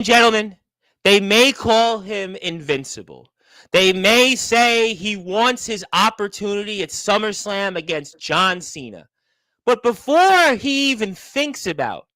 Gentlemen, they may call him invincible. They may say he wants his opportunity at SummerSlam against John Cena. But before he even thinks about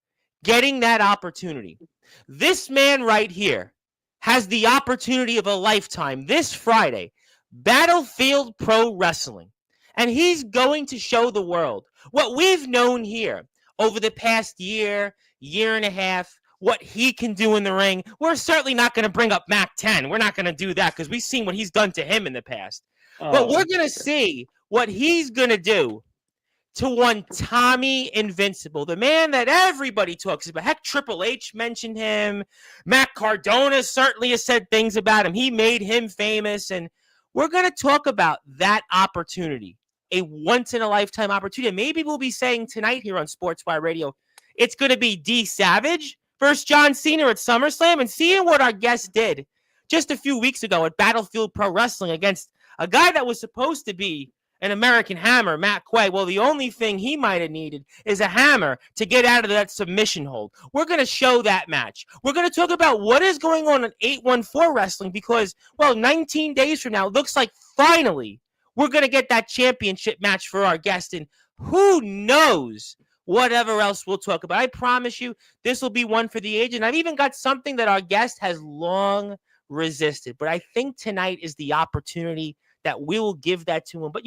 getting that opportunity, this man right here has the opportunity of a lifetime this Friday, Battlefield Pro Wrestling. And he's going to show the world what we've known here over the past year, year and a half, what he can do in the ring. We're certainly not going to bring up Mac 10. We're not going to do that because we've seen what he's done to him in the past. But we're going to see what he's going to do to one Tommy Invincible, the man that everybody talks about. Heck, Triple H mentioned him. Matt Cardona certainly has said things about him. He made him famous. And we're going to talk about that opportunity, a once-in-a-lifetime opportunity. And maybe we'll be saying tonight here on Sportswire Radio, it's going to be D Savage versus John Cena at SummerSlam. And seeing what our guest did just a few weeks ago at Battlefield Pro Wrestling against a guy that was supposed to be an American Hammer, Matt Quay. Well, the only thing he might have needed is a hammer to get out of that submission hold. We're going to show that match. We're going to talk about what is going on in 814 Wrestling because, well, 19 days from now, it looks like finally we're going to get that championship match for our guest. And who knows whatever else we'll talk about. I promise you this will be one for the age. And I've even got something that our guest has long resisted. But I think tonight is the opportunity that we will give that to him. But,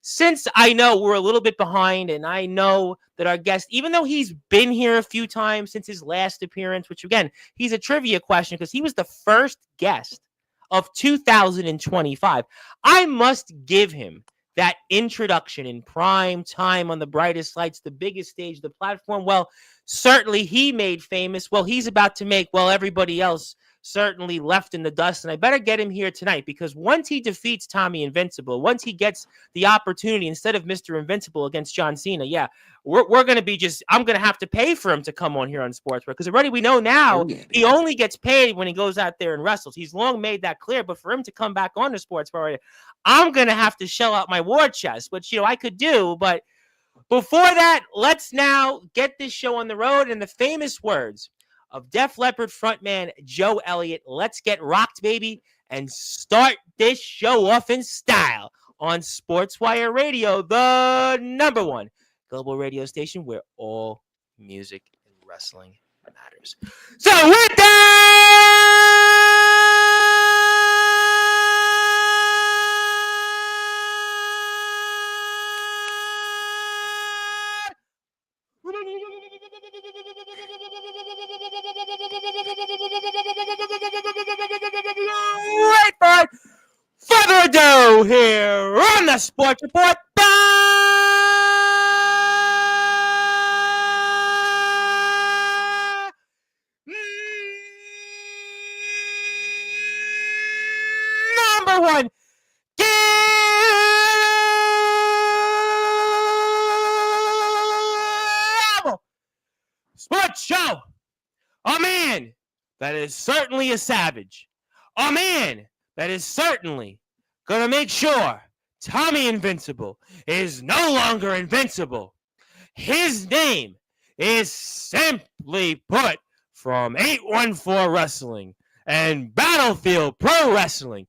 since I know we're a little bit behind and I know that our guest, even though he's been here a few times since his last appearance, which, again, he's a trivia question because he was the first guest of 2025, I must give him that introduction in prime time on the brightest lights, the biggest stage, the platform. Well, certainly he made famous. Well, he's about to make, everybody else certainly left in the dust. And I better get him here tonight because once he defeats Tommy Invincible, once he gets the opportunity instead of Mr. Invincible against John Cena, we're going to be I'm going to have to pay for him to come on here on Sportswear because already we know now he only gets paid when he goes out there and wrestles. He's long made that clear, but for him to come back on the Sportswear, I'm going to have to shell out my war chest, which, I could do. But before that, let's now get this show on the road in the famous words of Def Leppard frontman Joe Elliott. Let's get rocked, baby, and start this show off in style on Sportswire Radio, the number one global radio station where all music and wrestling matters. So with that, without further ado, here on the Sports Report, number one sports show. A man that is certainly a savage. A man that is certainly going to make sure Tommy Invincible is no longer invincible. His name is simply put from 814 Wrestling and Battlefield Pro Wrestling.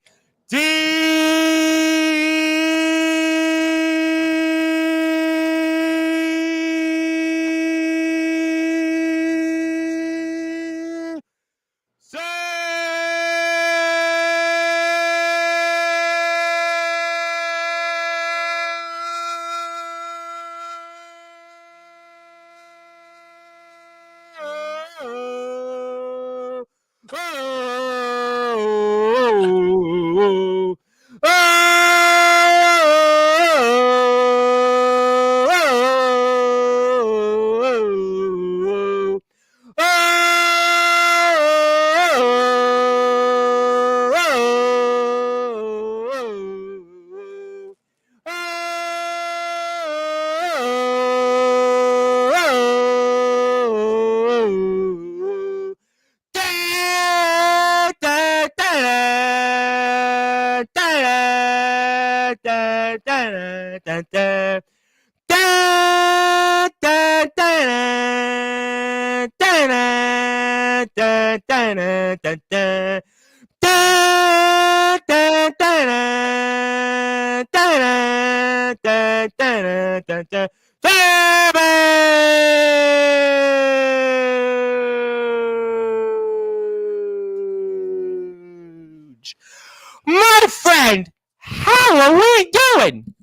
My friend, how are we doing?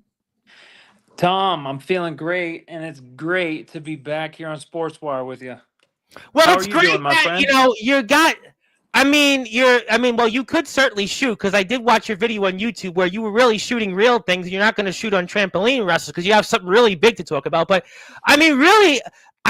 Tom, I'm feeling great, and it's great to be back here on Sportswire with you. Well, How are it's you great doing, my that friend? you got. Well, you could certainly shoot because I did watch your video on YouTube where you were really shooting real things. You're not going to shoot on trampoline wrestlers because you have something really big to talk about. But really,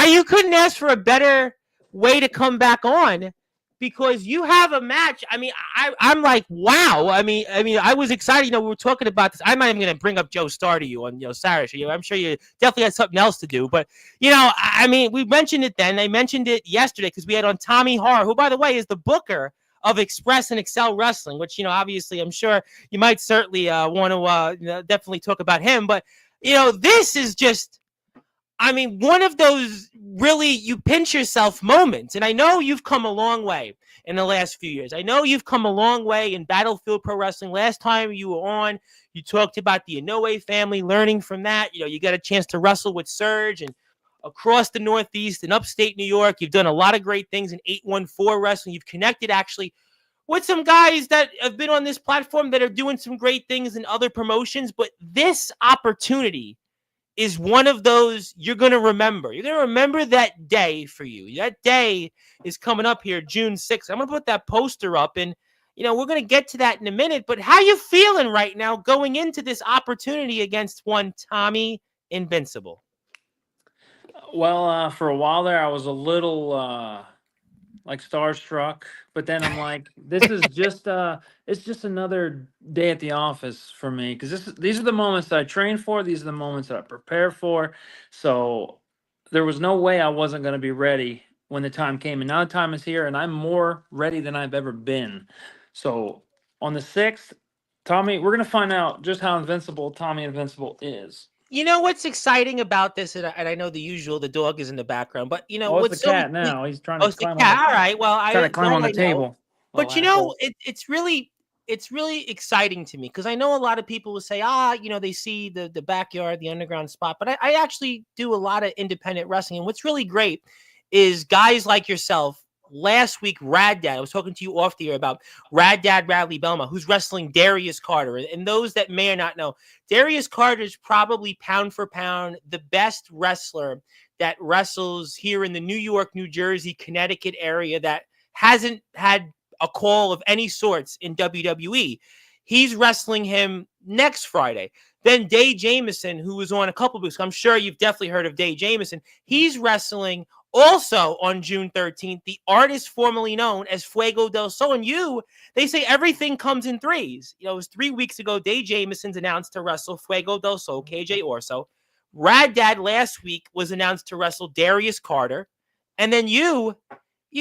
you couldn't ask for a better way to come back on because you have a match. I'm like, wow. I was excited. We were talking about this. I'm not even going to bring up Joe Starr to you on Saturday. I'm sure you definitely had something else to do, but we mentioned it then. I mentioned it yesterday because we had on Tommy Har, who, by the way, is the booker of Express and Excel Wrestling, which, obviously I'm sure you might certainly want to definitely talk about him. But, this is just, one of those really you pinch yourself moments. And I know you've come a long way in the last few years. I know you've come a long way in Battlefield Pro Wrestling. Last time you were on, you talked about the Inoue family, learning from that. You got a chance to wrestle with Surge and across the Northeast and upstate New York. You've done a lot of great things in 814 Wrestling. You've connected actually with some guys that have been on this platform that are doing some great things in other promotions. But this opportunity is one of those you're going to remember. You're going to remember that day for you. That day is coming up here, June 6th. I'm going to put that poster up, and we're going to get to that in a minute. But how you feeling right now going into this opportunity against one Tommy Invincible? Well, for a while there, I was a little like starstruck, but then I'm like, this is just it's just another day at the office for me because these are the moments that I train for. These are the moments that I prepare for. So there was no way I wasn't going to be ready when the time came, and now the time is here, and I'm more ready than I've ever been. So on the 6th, Tommy, we're going to find out just how invincible Tommy Invincible is. You know what's exciting about this, and I know the dog is in the background, but Oh, it's the what's so cat now. He's trying oh, to it's the climb on cat. the All right. Well, trying to climb on the I know. table. But Little asshole. it's really exciting to me because I know a lot of people will say, they see the backyard, the underground spot. But I actually do a lot of independent wrestling. And what's really great is guys like yourself. Last week, Rad Dad, I was talking to you off the air about Rad Dad Radley Belma, who's wrestling Darius Carter. And those that may or not know, Darius Carter is probably pound for pound the best wrestler that wrestles here in the New York, New Jersey, Connecticut area that hasn't had a call of any sorts in WWE. He's wrestling him next Friday. Then Day Jameson, who was on a couple of weeks, I'm sure you've definitely heard of Day Jameson. He's wrestling also on June 13th, the artist formerly known as Fuego del Sol. And they say everything comes in threes. It was 3 weeks ago, Day Jameson's announced to wrestle Fuego del Sol, KJ Orso. Rad Dad last week was announced to wrestle Darius Carter. And then you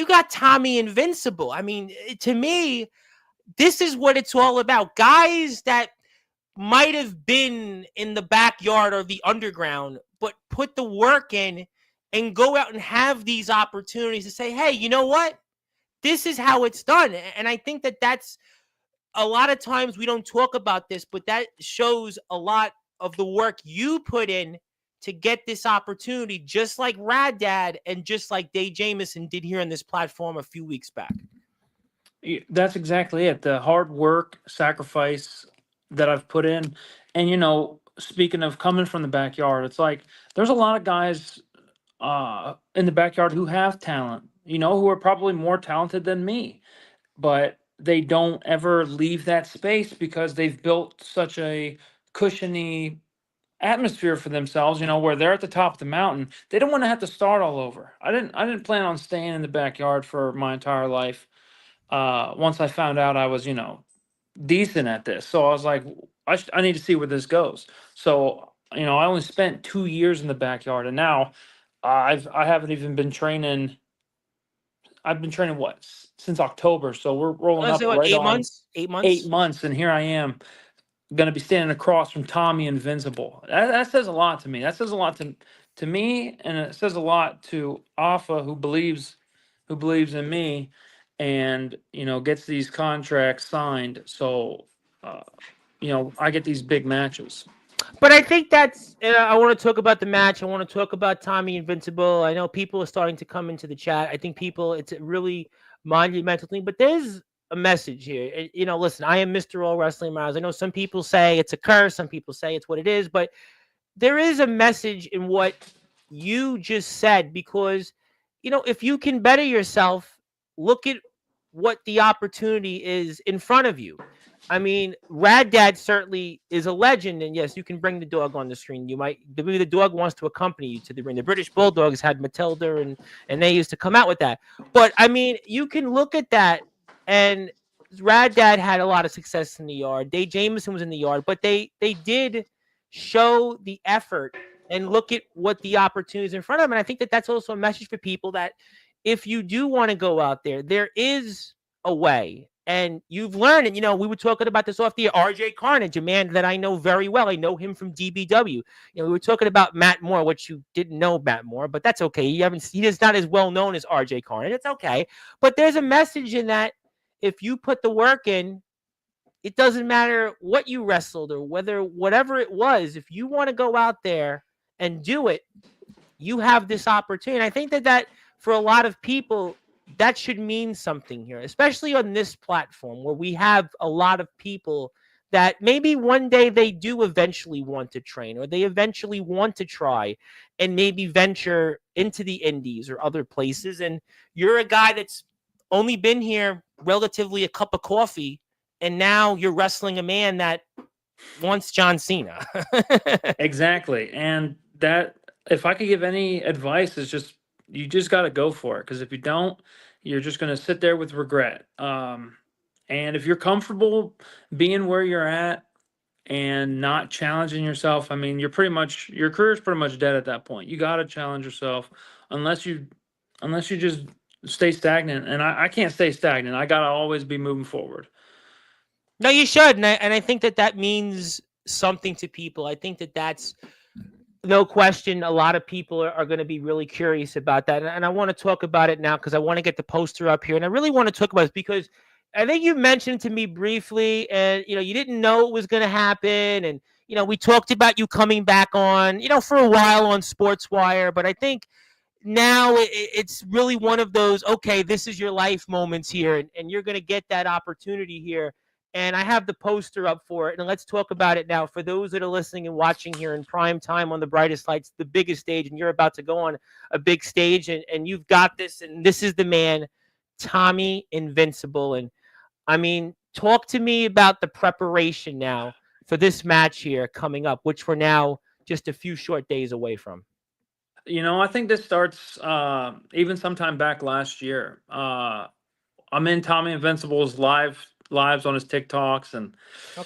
got Tommy Invincible. To me, this is what it's all about. Guys that might have been in the backyard or the underground, but put the work in and go out and have these opportunities to say, hey, you know what? This is how it's done. And I think that that's a lot of times we don't talk about this, but that shows a lot of the work you put in to get this opportunity, just like Rad Dad and just like Dave Jameson did here on this platform a few weeks back. That's exactly it. The hard work, sacrifice that I've put in. And, speaking of coming from the backyard, it's like there's a lot of guys in the backyard who have talent, who are probably more talented than me, but they don't ever leave that space because they've built such a cushiony atmosphere for themselves, where they're at the top of the mountain. They don't want to have to start all over. I didn't plan on staying in the backyard for my entire life. Once I found out I was, decent at this. So I was like, I need to see where this goes. So, I only spent 2 years in the backyard, and now I haven't even been training. I've been training since October. So we're rolling up So what, right 8 months? on 8 months? 8 months, and here I am going to be standing across from Tommy Invincible. That says a lot to me. That says a lot to me, and it says a lot to Alpha, who believes in me. and gets these contracts signed. So uh, I get these big matches. But I think that's. I want to talk about the match. I want to talk about Tommy Invincible. I know people are starting to come into the chat. I think people, it's a really monumental thing. But there's a message here. Listen, I am Mr. All Wrestling Miles. I know some people say it's a curse. Some people say it's what it is. But there is a message in what you just said because, if you can better yourself, look at what the opportunity is in front of you. I mean, Rad Dad certainly is a legend, and yes, you can bring the dog on the screen. You might, maybe the dog wants to accompany you to the ring. The British Bulldogs had Matilda, and they used to come out with that. But I mean, you can look at that, and Rad Dad had a lot of success in the yard. Dave Jameson was in the yard, but they did show the effort and look at what the opportunities in front of them. And I think that that's also a message for people that if you do want to go out there, there is a way. And you've learned, and we were talking about this off the RJ Carnage, a man that I know very well. I know him from DBW. We were talking about Matt Moore, which you didn't know Matt Moore, but that's okay. He is not as well known as RJ Carnage. It's okay. But there's a message in that if you put the work in, it doesn't matter what you wrestled or whatever it was. If you want to go out there and do it, you have this opportunity. I think that for a lot of people, that should mean something here, especially on this platform where we have a lot of people that maybe one day they do eventually want to train or they eventually want to try and maybe venture into the indies or other places. And you're a guy that's only been here relatively a cup of coffee, and now you're wrestling a man that wants John Cena. Exactly. And that, if I could give any advice, is just you just got to go for it, because if you don't, you're just going to sit there with regret. And if you're comfortable being where you're at and not challenging yourself, I mean, your career is pretty much dead at that point. You got to challenge yourself, unless you just stay stagnant. And I can't stay stagnant. I got to always be moving forward. No, you should. And I think that means something to people. I think that's no question. A lot of people are going to be really curious about that. And I want to talk about it now because I want to get the poster up here. And I really want to talk about it because I think you mentioned to me briefly, and you didn't know it was going to happen. And we talked about you coming back on, for a while on Sportswire. But I think now it's really one of those, okay, this is your life moments here, and you're going to get that opportunity here. And I have the poster up for it, and let's talk about it now. For those that are listening and watching here in prime time on the brightest lights, the biggest stage, and you're about to go on a big stage, and you've got this, and this is the man, Tommy Invincible. And I mean, talk to me about the preparation now for this match here coming up, which we're now just a few short days away from. I think this starts even sometime back last year. I'm in Tommy Invincible's lives on his TikToks, and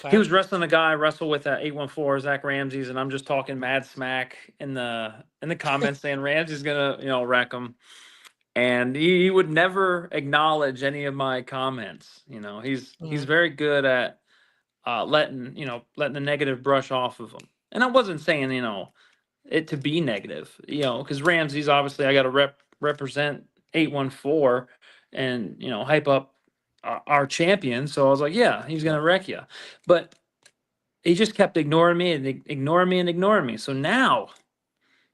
he was wrestling a guy I wrestle with at 814, Zach Ramsey's, and I'm just talking mad smack in the comments saying Ramsey's gonna wreck him, and he would never acknowledge any of my comments. He's very good at letting the negative brush off of him, and I wasn't saying it to be negative, because Ramsey's obviously, I got to represent 814 and hype up our champion. So I was like, yeah, he's gonna wreck you, but he just kept ignoring me and ignoring me and ignoring me. So now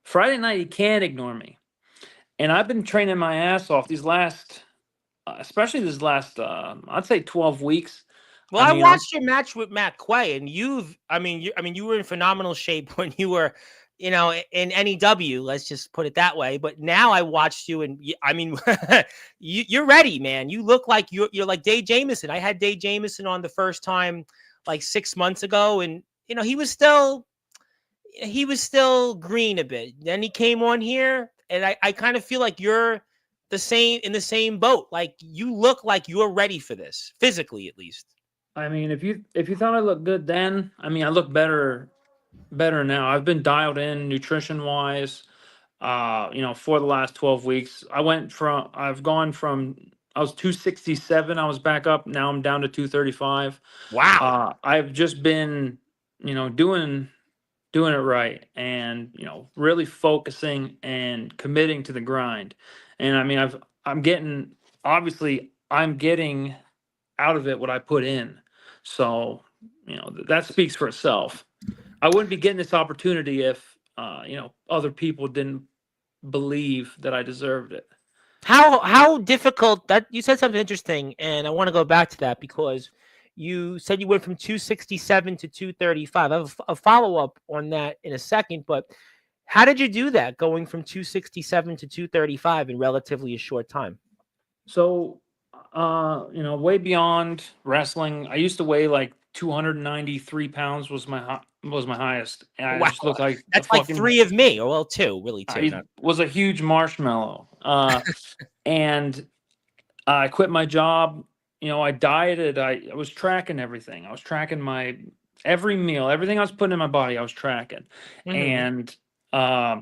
Friday night he can't ignore me, and I've been training my ass off these last, especially this last, I'd say 12 weeks. Well, I watched your match with Matt Quay, and you were in phenomenal shape when you were, in NEW. Let's just put it that way. But now I watched you, and you're ready, man. You look like you're like Dave Jameson. I had Dave Jameson on the first time like 6 months ago, and he was still green a bit. Then he came on here, and I kind of feel like you're in the same boat. Like you look like you're ready for this, physically at least. I mean, if you thought I looked good then, I mean, I look better now. I've been dialed in nutrition wise, for the last 12 weeks. I've gone from, I was 267, I was back up. Now I'm down to 235. Wow. I've just been, doing it right, and, really focusing and committing to the grind. And I mean, I'm getting, obviously I'm getting out of it what I put in. So, that speaks for itself. I wouldn't be getting this opportunity if, other people didn't believe that I deserved it. How difficult that you said something interesting, and I want to go back to that because you said you went from 267 to 235. I have a follow up on that in a second, but how did you do that going from 267 to 235 in relatively a short time? So, way beyond wrestling, I used to weigh like 293 pounds was my highest, and I Wow, just looked like a that's like fucking. three of me, or well, two, really two. I Not was a huge marshmallow, and I quit my job. I dieted. I was tracking everything. I was tracking my every meal, everything I was putting in my body. I was tracking, hmm and uh,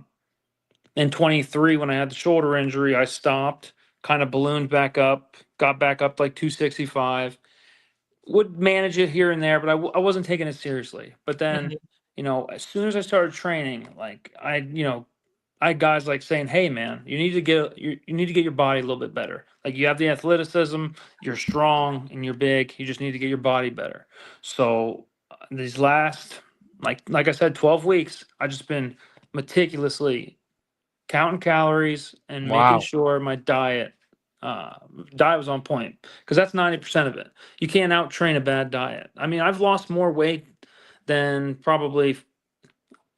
in 23, when I had the shoulder injury, I stopped, kind of ballooned back up, got back up to like 265. Would manage it here and there, but I wasn't taking it seriously. But then, hmm as soon as I started training, like I had guys like saying, "Hey, man, you need to get your body a little bit better. Like you have the athleticism, you're strong, and you're big. You just need to get your body better." So these last, like I said, 12 weeks, I just been meticulously counting calories and making Wow. sure my uh, diet was on point, because that's 90% of it. You can't out train a bad diet. I mean, I've lost more weight than probably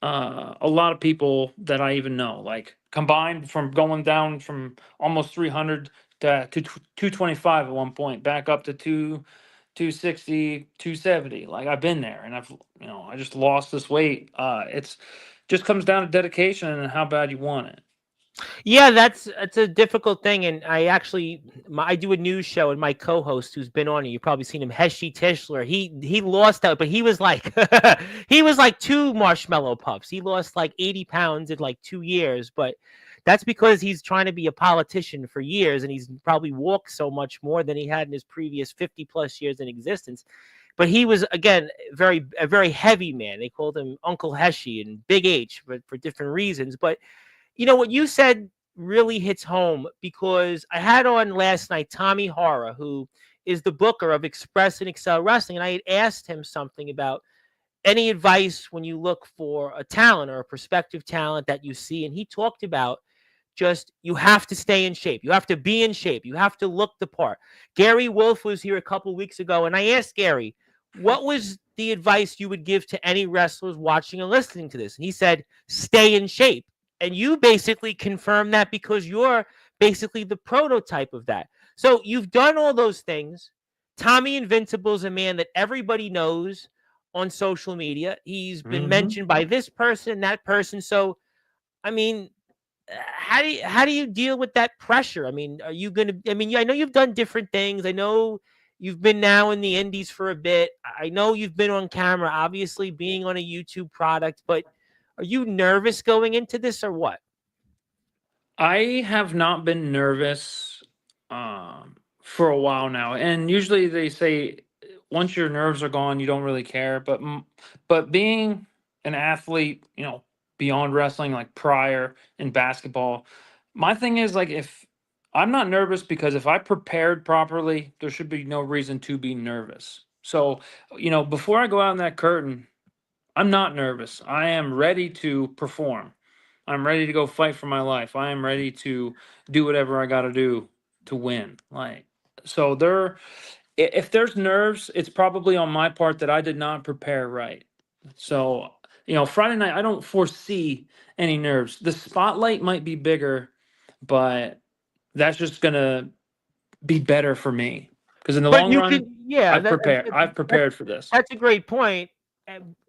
a lot of people that I even know, like combined, from going down from almost 300 to 225 at one point, back up to 260, 270. Like I've been there, and I just lost this weight. It's just comes down to dedication and how bad you want it. Yeah, that's a difficult thing, and I do a news show, and my co-host who's been on it, you've probably seen him, Heshi Tischler. He lost out, but he was like he was like two marshmallow puffs. He lost like 80 pounds in like 2 years, but that's because he's trying to be a politician for years, and he's probably walked so much more than he had in his previous 50 plus years in existence. But he was again a very heavy man. They called him Uncle Heshi and Big H for different reasons, but what you said really hits home because I had on last night Tommy Hara, who is the booker of Express and Excel Wrestling, and I had asked him something about any advice when you look for a talent or a prospective talent that you see, and he talked about just you have to stay in shape. You have to be in shape. You have to look the part. Gary Wolf was here a couple weeks ago, and I asked Gary, what was the advice you would give to any wrestlers watching and listening to this? And he said, stay in shape. And you basically confirmed that because you're basically the prototype of that. So you've done all those things. Tommy Invincible is a man that everybody knows on social media. He's been Hmm. mentioned by this person, that person. So, I mean, how do you deal with that pressure? I mean, are you going to? I mean, I know you've done different things. I know you've been now in the indies for a bit. I know you've been on camera, obviously being on a YouTube product. But are you nervous going into this or what? I have not been nervous for a while now, and usually they say once your nerves are gone, you don't really care. But being an athlete, beyond wrestling, like prior in basketball, my thing is like if I'm not nervous because if I prepared properly, there should be no reason to be nervous. So, before I go out in that curtain, I'm not nervous. I am ready to perform. I'm ready to go fight for my life. I am ready to do whatever I got to do to win. Like, so if there's nerves, it's probably on my part that I did not prepare right. So, Friday night, I don't foresee any nerves. The spotlight might be bigger, but that's just going to be better for me because in the But long you run, can, yeah, I've that's prepared for this. that's a great point.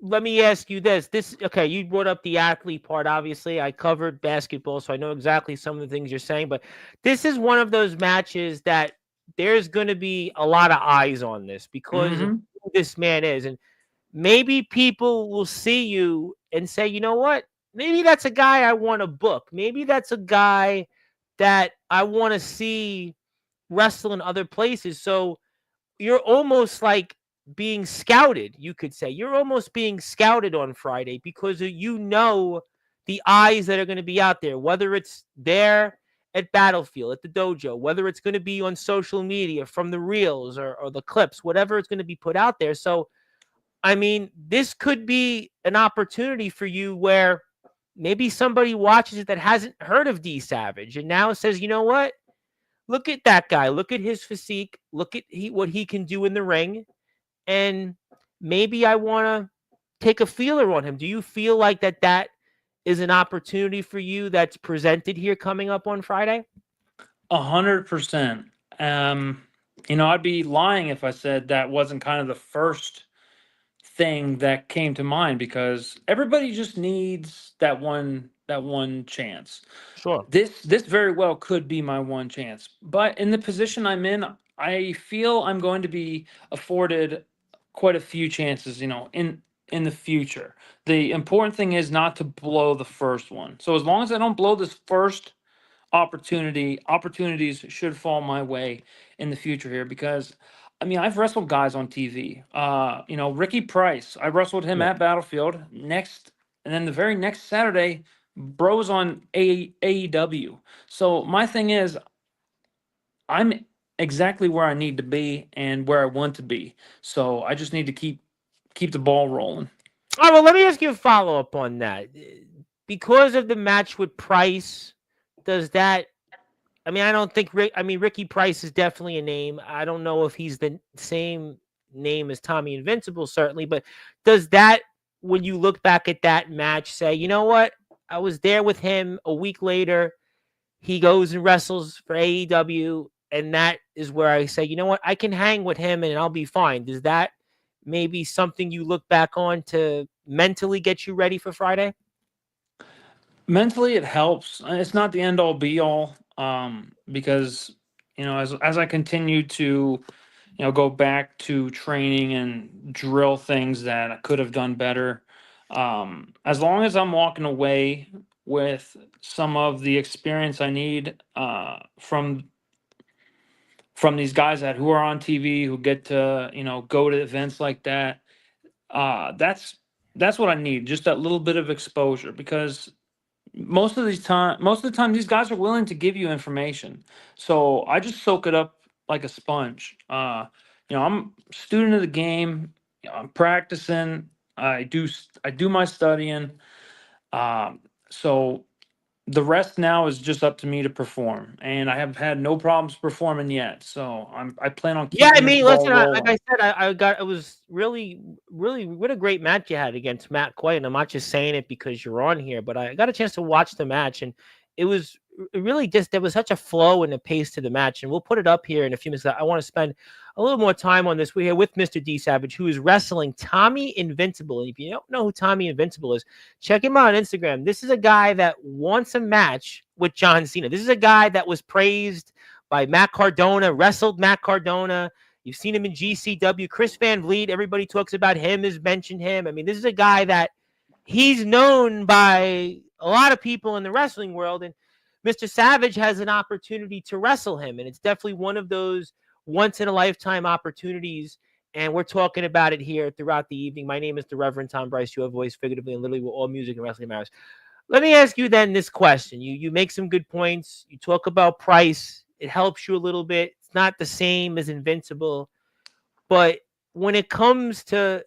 Let me ask you this: this okay? You brought up the athlete part. Obviously, I covered basketball, so I know exactly some of the things you're saying. But this is one of those matches that there's going to be a lot of eyes on this because of Hmm. who this man is, and maybe people will see you and say, you know what? Maybe that's a guy I want to book. Maybe that's a guy that I want to see wrestle in other places. So you're almost like being scouted, you could say. You're almost being scouted on Friday because the eyes that are going to be out there, whether it's there at Battlefield, at the dojo, whether it's going to be on social media from the reels or the clips, whatever it's going to be put out there. So, I mean, this could be an opportunity for you where maybe somebody watches it that hasn't heard of D Savage and now says, you know what? Look at that guy. Look at his physique. Look at what he can do in the ring. And maybe I want to take a feeler on him. Do you feel like that is an opportunity for you that's presented here coming up on Friday? 100%. I'd be lying if I said that wasn't kind of the first thing that came to mind, because everybody just needs that one chance. Sure. This very well could be my one chance. But in the position I'm in, I feel I'm going to be afforded quite a few chances, in the future. The important thing is not to blow the first one. So as long as I don't blow this first opportunities should fall my way in the future here, because I mean, I've wrestled guys on TV. Ricky Price, I wrestled him Yeah. at Battlefield next, and then the very next Saturday, Bros on AEW. So my thing is, I'm exactly where I need to be and where I want to be. So I just need to keep the ball rolling. All right, well, let me ask you a follow up on that. Because of the match with Price, does that? I mean, I don't think Ricky Price is definitely a name. I don't know if he's the same name as Tommy Invincible, certainly, but does that, when you look back at that match, say, you know what? I was there with him a week later. He goes and wrestles for AEW, and that is where I say, you know what? I can hang with him and I'll be fine. Does that maybe something you look back on to mentally get you ready for Friday? Mentally, it helps. It's not the end all be all, because as I continue to go back to training and drill things that I could have done better. As long as I'm walking away with some of the experience I need, from these guys who are on TV, who get to go to events like that, that's what I need. Just that little bit of exposure, because most of the time these guys are willing to give you information, so I just soak it up like a sponge. I'm a student of the game. I'm practicing. I do my studying. So the rest now is just up to me to perform, and I have had no problems performing yet, so I plan on Yeah, I keeping this mean, ball listen, like rolling. I said, I got it was really, really what a great match you had against Matt Quay, and I'm not just saying it because you're on here, but I got a chance to watch the match, and it was really just there was such a flow and a pace to the match, and we'll put it up here in a few minutes. I want to spend a little more time on this. We're here with Mr. D Savage, who is wrestling Tommy Invincible, and if you don't know who Tommy Invincible is, check him out on Instagram. This is a guy that wants a match with John Cena. This is a guy that was praised by Matt Cardona, wrestled Matt Cardona. You've seen him in GCW. Chris Van Vliet, everybody talks about him, has mentioned him. I mean, this is a guy that he's known by a lot of people in the wrestling world. And Mr. Savage has an opportunity to wrestle him. And it's definitely one of those once in a lifetime opportunities. And we're talking about it here throughout the evening. My name is the Reverend Tom Bryce, your voice figuratively and literally with all music and wrestling matters. Let me ask you then this question. You make some good points. You talk about Price. It helps you a little bit. It's not the same as Invincible, but when it comes to,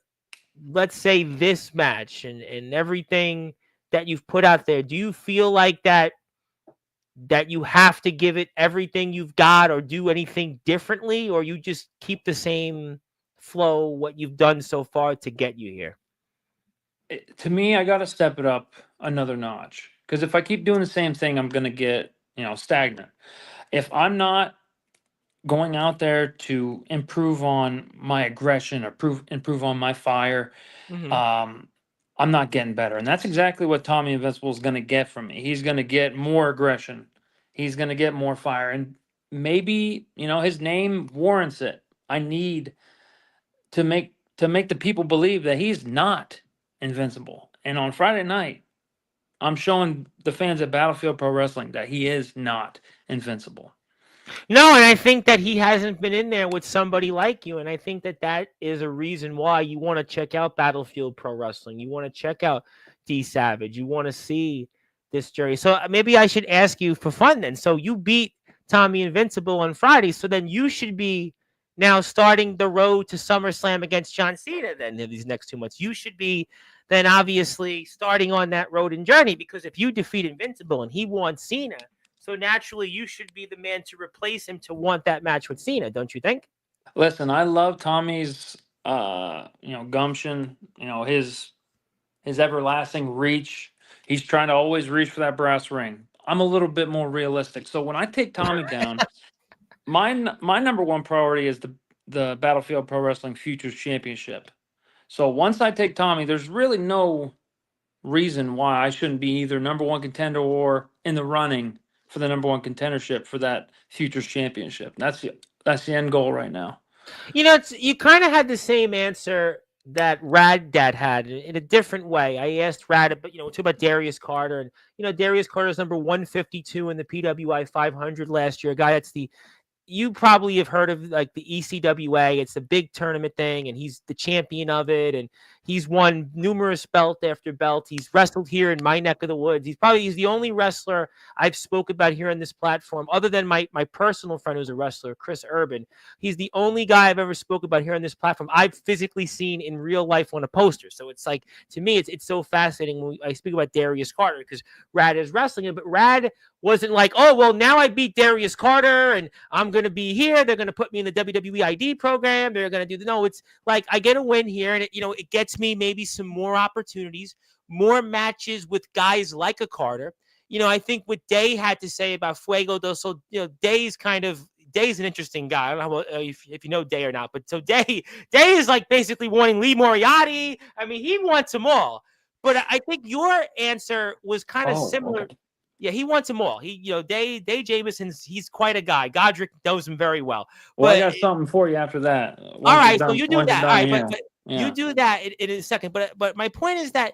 let's say, this match and everything that you've put out there, do you feel like that you have to give it everything you've got or do anything differently, or you just keep the same flow, what you've done so far to get you here? To me, I got to step it up another notch, because if I keep doing the same thing, I'm going to get stagnant. If I'm not going out there to improve on my aggression or improve on my fire, Mm-hmm. um, I'm not getting better. And that's exactly what Tommy Invincible is going to get from me. He's going to get more aggression. He's going to get more fire. And maybe, his name warrants it. I need to make the people believe that he's not invincible. And on Friday night, I'm showing the fans at Battlefield Pro Wrestling that he is not invincible. No, and I think that he hasn't been in there with somebody like you, and I think that is a reason why you want to check out Battlefield Pro Wrestling. You want to check out D Savage. You want to see this jury. So maybe I should ask you for fun then. So you beat Tommy Invincible on Friday. So then you should be now starting the road to SummerSlam against John Cena then in these next 2 months. You should be then obviously starting on that road and journey, because if you defeat Invincible and he wants Cena, so naturally you should be the man to replace him to want that match with Cena, don't you think? Listen, I love Tommy's gumption, his everlasting reach. He's trying to always reach for that brass ring. I'm a little bit more realistic. So when I take Tommy down, my number one priority is the Battlefield Pro Wrestling Futures Championship. So once I take Tommy, there's really no reason why I shouldn't be either number one contender or in the running for the number one contendership for that Futures Championship. That's the end goal right now. You kind of had the same answer that Rad Dad had in a different way. I asked Rad, but talk about Darius Carter, and Darius Carter is number 152 in the PWI 500 last year. A guy that's you probably have heard of like the ECWA. It's a big tournament thing, and he's the champion of it, and he's won numerous belt after belt. He's wrestled here in my neck of the woods. He's the only wrestler I've spoke about here on this platform, other than my personal friend who's a wrestler, Chris Urban. He's the only guy I've ever spoke about here on this platform I've physically seen in real life on a poster. So it's like, to me, it's so fascinating when I speak about Darius Carter, because Rad is wrestling him, but Rad wasn't like, oh, well, now I beat Darius Carter and I'm going to be here. They're going to put me in the WWE ID program. They're going to do no, it's like I get a win here, and it gets me maybe some more opportunities, more matches with guys like a Carter. I think what Day had to say about Fuego del Sol, Day's an interesting guy. I don't know if you know Day or not, but so Day is like basically wanting Lee Moriarty. I mean, he wants them all. But I think your answer was kind of similar. Okay. Yeah, he wants them all. Day Jameson's, he's quite a guy. Godric knows him very well. Well, I got something for you after that. All right, so you do that. All right, but you do that in a second. But my point is that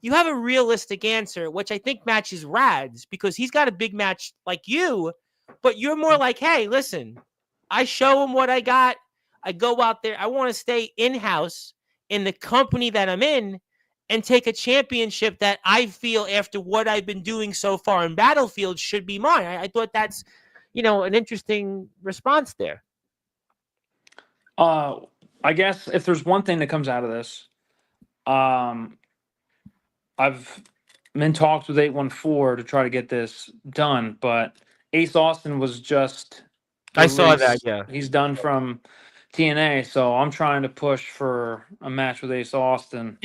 you have a realistic answer, which I think matches Rad's, because he's got a big match like you, but you're more like, hey, listen, I show him what I got. I go out there. I want to stay in-house in the company that I'm in and take a championship that I feel, after what I've been doing so far in Battlefield, should be mine. I thought that's, an interesting response there. I guess if there's one thing that comes out of this, I've been in talks with 814 to try to get this done, but Ace Austin was just released. I saw that, yeah. He's done from TNA, so I'm trying to push for a match with Ace Austin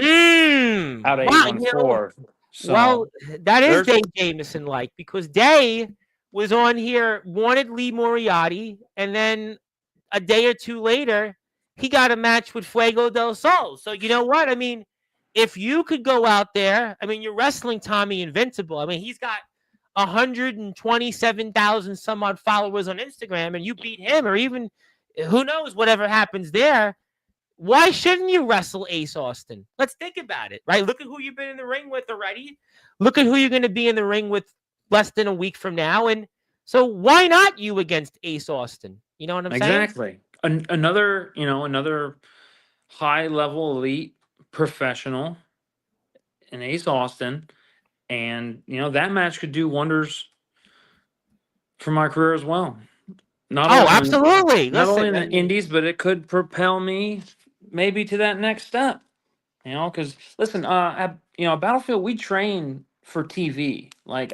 out of 814. So well, that is Dave Jameson like, because Day was on here, wanted Lee Moriarty, and then a day or two later, he got a match with Fuego del Sol. So you know what? I mean, if you could go out there, I mean, you're wrestling Tommy Invincible. I mean, he's got 127,000 some odd followers on Instagram, and you beat him, or even who knows, whatever happens there. Why shouldn't you wrestle Ace Austin? Let's think about it, right? Look at who you've been in the ring with already. Look at who you're going to be in the ring with less than a week from now. And so why not you against Ace Austin? You know what I'm saying? Exactly. Another high-level elite professional in Ace Austin. And, that match could do wonders for my career as well. Absolutely. Not only in the indies, but it could propel me maybe to that next step. Because listen, at Battlefield, we train for TV. Like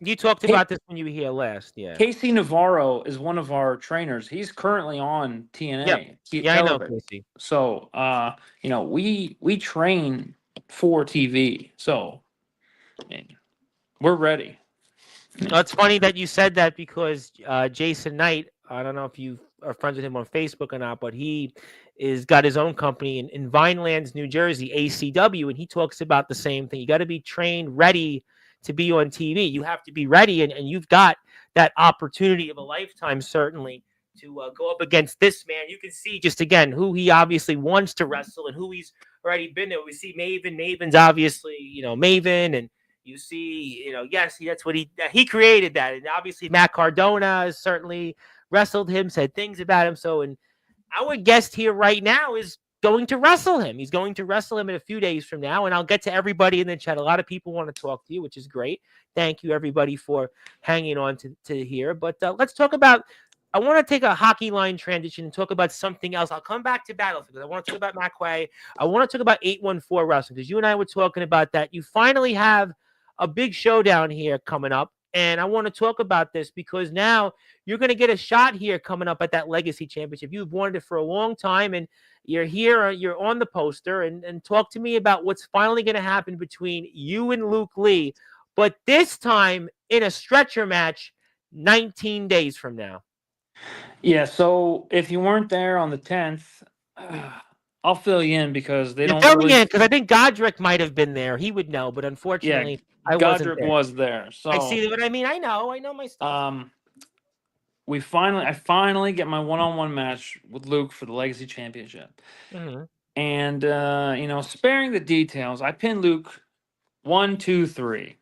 you talked about this when you were here last. Yeah, Casey Navarro is one of our trainers. He's currently on TNA. Yeah, I know Casey. So, we train for TV. So, we're ready. It's funny that you said that, because Jason Knight, I don't know if you are friends with him on Facebook or not, but he is got his own company in Vinelands, New Jersey, ACW, and he talks about the same thing. You got to be trained, ready to be on TV. You have to be ready, and you've got that opportunity of a lifetime, certainly, to go up against this man. You can see just, again, who he obviously wants to wrestle and who he's already been there. We see Maven. Maven's obviously, Maven, and you see, yes, that's what he created that. And obviously Matt Cardona has certainly wrestled him, said things about him. So, and our guest here right now is going to wrestle him. He's going to wrestle him in a few days from now, and I'll get to everybody in the chat. A lot of people want to talk to you, which is great. Thank you, everybody, for hanging on to here. But let's talk about. I want to take a hockey line transition and talk about something else. I'll come back to Battlefield because I want to talk about Matt Quay. I want to talk about 814 Wrestling because you and I were talking about that. You finally have a big showdown here coming up, and I want to talk about this because now you're going to get a shot here coming up at that Legacy Championship. You've wanted it for a long time, and you're here, you're on the poster, and talk to me about what's finally going to happen between you and Luke Lee, but this time in a stretcher match 19 days from now. Yeah, so if you weren't there on the 10th, I'll fill you in because they don't Fill really. me in because I think Godric might have been there. He would know, but unfortunately, I wasn't Godric there. was there. So I see what I mean. I know my stuff. I finally get my one-on-one match with Luke for the Legacy Championship. Mm-hmm. And sparing the details, I pin Luke 1, 2, 3.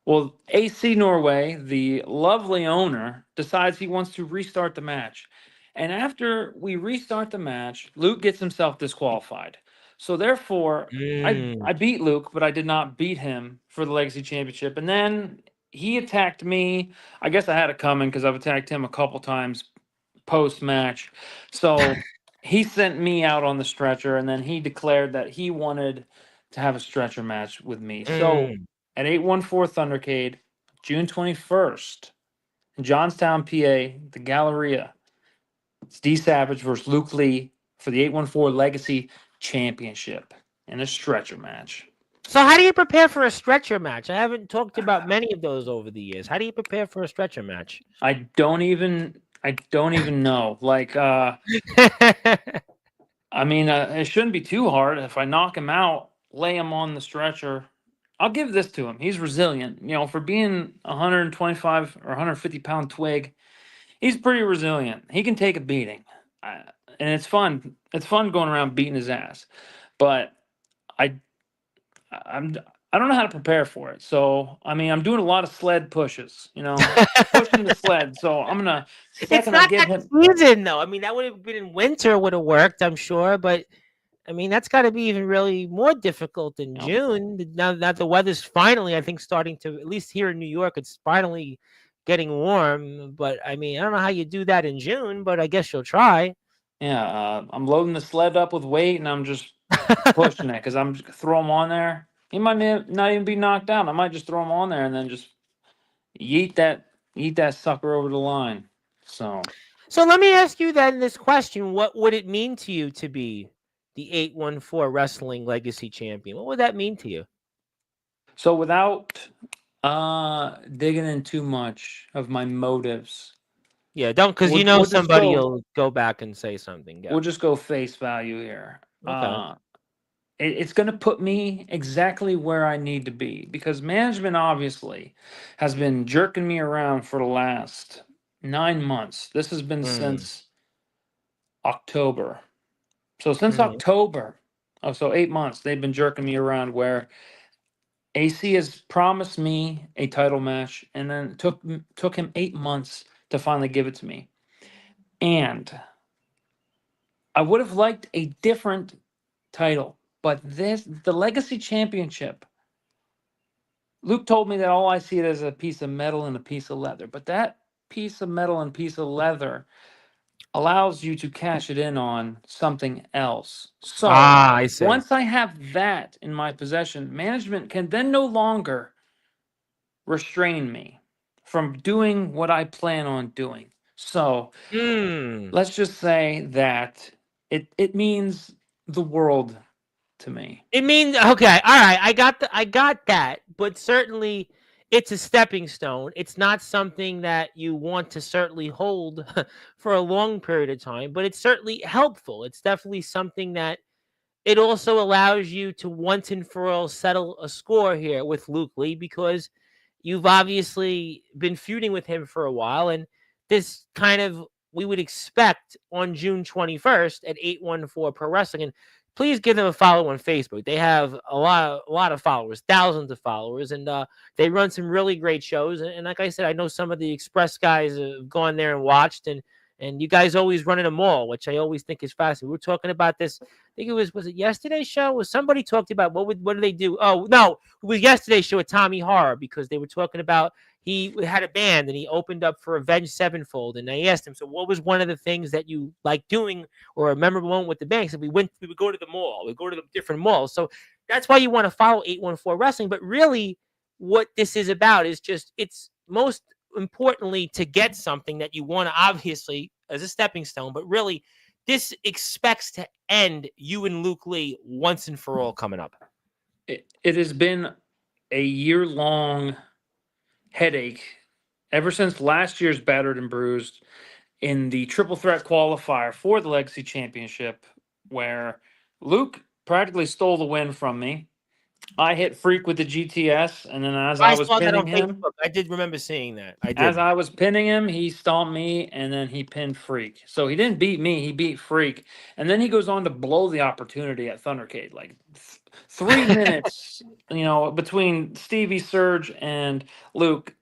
Well, AC Norway, the lovely owner, decides he wants to restart the match. And after we restart the match, Luke gets himself disqualified. So therefore, I beat Luke, but I did not beat him for the Legacy Championship. And then he attacked me. I guess I had it coming because I've attacked him a couple times post-match. So he sent me out on the stretcher, and then he declared that he wanted to have a stretcher match with me. So at 814 Thundercade, June 21st, in Johnstown, PA, the Galleria. It's D Savage versus Luke Lee for the 814 Legacy Championship in a stretcher match. So how do you prepare for a stretcher match? I haven't talked about many of those over the years. How do you prepare for a stretcher match? I don't even know. Like, I mean, it shouldn't be too hard. If I knock him out, lay him on the stretcher, I'll give this to him. He's resilient. For being 125 or 150 pound twig, he's pretty resilient. He can take a beating, and it's fun. It's fun going around beating his ass. But I don't know how to prepare for it. So I mean, I'm doing a lot of sled pushes. Pushing the sled. So I'm gonna. It's not that season though. I mean, that would have been in winter. Would have worked, I'm sure. But I mean, that's got to be even really more difficult in June. Now that the weather's finally, I think, starting to, at least here in New York, it's finally getting warm. But I mean, I don't know how you do that in June, but I guess you'll try. Yeah, I'm loading the sled up with weight, and I'm just pushing it because I'm just throw him on there. He might not even be knocked out. I might just throw him on there and then just yeet that sucker over the line. So let me ask you then this question: what would it mean to you to be the 814 Wrestling Legacy Champion? What would that mean to you? So without digging in too much of my motives. Yeah, don't, because somebody will go back and say something. We'll just go face value here. Okay. It's going to put me exactly where I need to be because management obviously has been jerking me around for the last 9 months. This has been since October. So since October, so 8 months, they've been jerking me around where AC has promised me a title match, and then it took him 8 months to finally give it to me. And I would have liked a different title, but the Legacy Championship. Luke told me that all I see it as a piece of metal and a piece of leather, but that piece of metal and piece of leather allows you to cash it in on something else. So I see. Once I have that in my possession, management can then no longer restrain me from doing what I plan on doing. So let's just say that it means the world to me. It means, okay, all right, I got that, but certainly it's a stepping stone. It's not something that you want to certainly hold for a long period of time, but it's certainly helpful. It's definitely something that it also allows you to once and for all settle a score here with Luke Lee, because you've obviously been feuding with him for a while, and this kind of, we would expect on June 21st at 814 Pro Wrestling. And please give them a follow on Facebook. They have a lot of followers, thousands of followers, and they run some really great shows. And like I said, I know some of the Express guys have gone there and watched, and And you guys always run in a mall, which I always think is fascinating. We were talking about this. I think was it yesterday's show? Was somebody talked about what do they do? Oh no, it was yesterday's show with Tommy Horror because they were talking about he had a band and he opened up for Avenged Sevenfold. And I asked him, so what was one of the things that you like doing or a memorable moment with the band? He said we would go to the mall, we go to the different malls. So that's why you want to follow 814 Wrestling. But really, what this is about is just it's most importantly to get something that you want to obviously as a stepping stone, but really this expects to end you and Luke Lee once and for all coming up. It has been a year-long headache ever since last year's Battered and Bruised in the triple threat qualifier for the Legacy Championship, where Luke practically stole the win from me. I hit Freak with the GTS, and then as I I was saw that on pinning him, Facebook. I did remember seeing that. I as did. I was pinning him, he stomped me, and then he pinned Freak. So he didn't beat me; he beat Freak, and then he goes on to blow the opportunity at Thundercade, like 3 minutes, between Stevie, Surge, and Luke.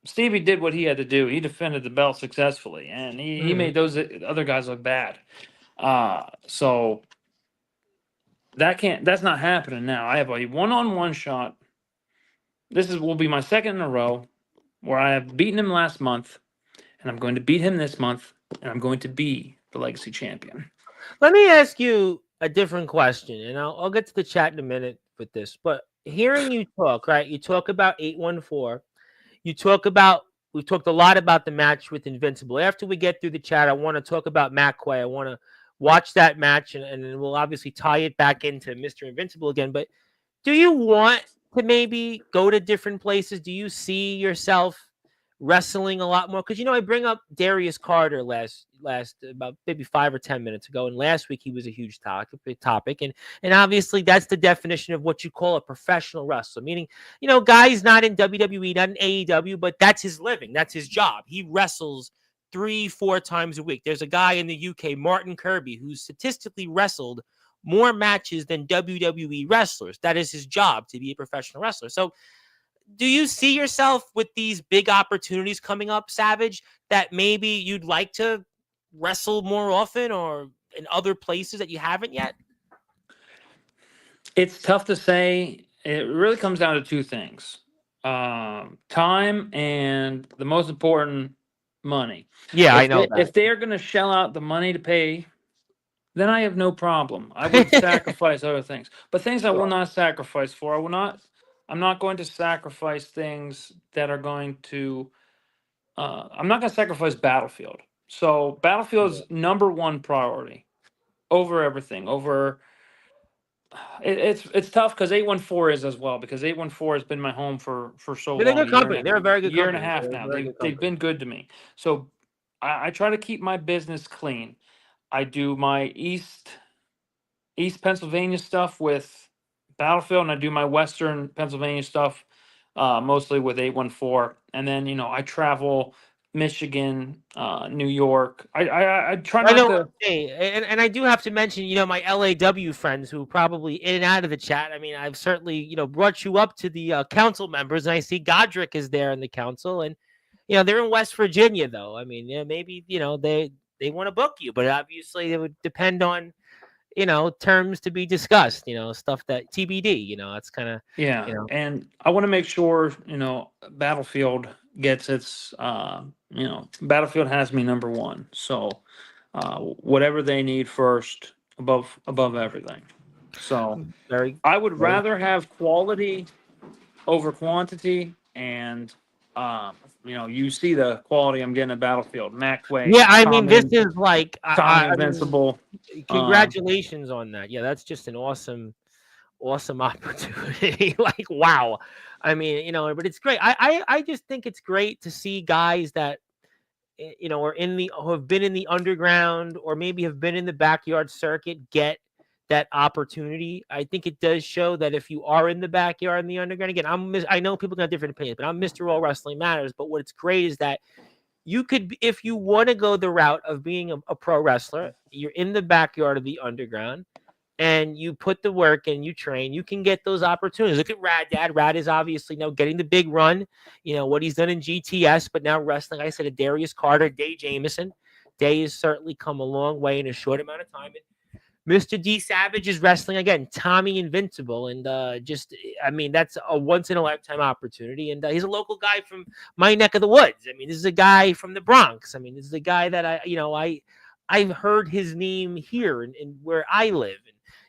Stevie did what he had to do. He defended the belt successfully, and he Mhm. made those other guys look bad. So that's not happening now. I have a one-on-one shot. Will be my second in a row where I have beaten him last month, and I'm going to beat him this month, and I'm going to be the Legacy Champion. Let me ask you a different question, and I'll get to the chat in a minute with this. But hearing you talk, right? You talk about 814. You talk about we've talked a lot about the match with Invincible. After we get through the chat, I want to talk about Matt Quay. I want to watch that match, and then we'll obviously tie it back into Mr. Invincible again. But do you want to maybe go to different places? Do you see yourself wrestling a lot more? Because I bring up Darius Carter last about maybe 5 or 10 minutes ago, and last week he was a huge topic, and obviously that's the definition of what you call a professional wrestler, meaning guy's not in WWE, not in AEW, but that's his living, that's his job. He wrestles 3-4 times a week. There's a guy in the UK, Martin Kirby, who's statistically wrestled more matches than WWE wrestlers. That is his job, to be a professional wrestler. So do you see yourself with these big opportunities coming up, Savage, that maybe you'd like to wrestle more often or in other places that you haven't yet? It's tough to say. It really comes down to two things: time and the most important, money. Yeah, I know that. If they are going to shell out the money to pay, then I have no problem. I would sacrifice other things, but things I will not sacrifice for. I'm not going to sacrifice things that are going to. I'm not going to sacrifice Battlefield. So Battlefield's number one priority over everything. It's tough because 814 is as well, because 814 has been my home for so They're a long. good company. They're a very good year and company. a half They're a now. very good They've company. been good to me. So I try to keep my business clean. I do my East Pennsylvania stuff with Battlefield, and I do my Western Pennsylvania stuff mostly with 814. And then I travel Michigan, New York. I try I not know. to. Hey, and I do have to mention, my LAW friends who probably in and out of the chat. I mean, I've certainly, brought you up to the council members, and I see Godric is there in the council, and they're in West Virginia, though. I mean, maybe they want to book you, but obviously it would depend on terms to be discussed. Stuff that TBD. It's kind of Yeah, and I want to make sure Battlefield gets its. Battlefield has me number one, so whatever they need first, above everything. So very. I would rather have quality over quantity, and you see the quality I'm getting at Battlefield. Macway, Yeah, I mean, this Tommy, is like Tommy I mean, Invincible. congratulations on that. Yeah, that's just an awesome opportunity. Like, wow. I mean, but it's great. I just think it's great to see guys that are who have been in the underground or maybe have been in the backyard circuit get that opportunity. I think it does show that if you are in the backyard in the underground, again, I know people got different opinions, but I'm Mr. All Wrestling Matters. But what's great is that you could, if you want to go the route of being a pro wrestler, you're in the backyard of the underground and you put the work in, you train, you can get those opportunities. Look at Rad Dad. Rad is obviously now getting the big run, what he's done in GTS, but now wrestling, like I said, a Darius Carter, Dave Jamison. day has certainly come a long way in a short amount of time. Mr. D Savage is wrestling again, Tommy Invincible, and that's a once in a lifetime opportunity. And he's a local guy from my neck of the woods. I mean, this is a guy from the Bronx. I mean, this is a guy that I've heard his name here in where I live,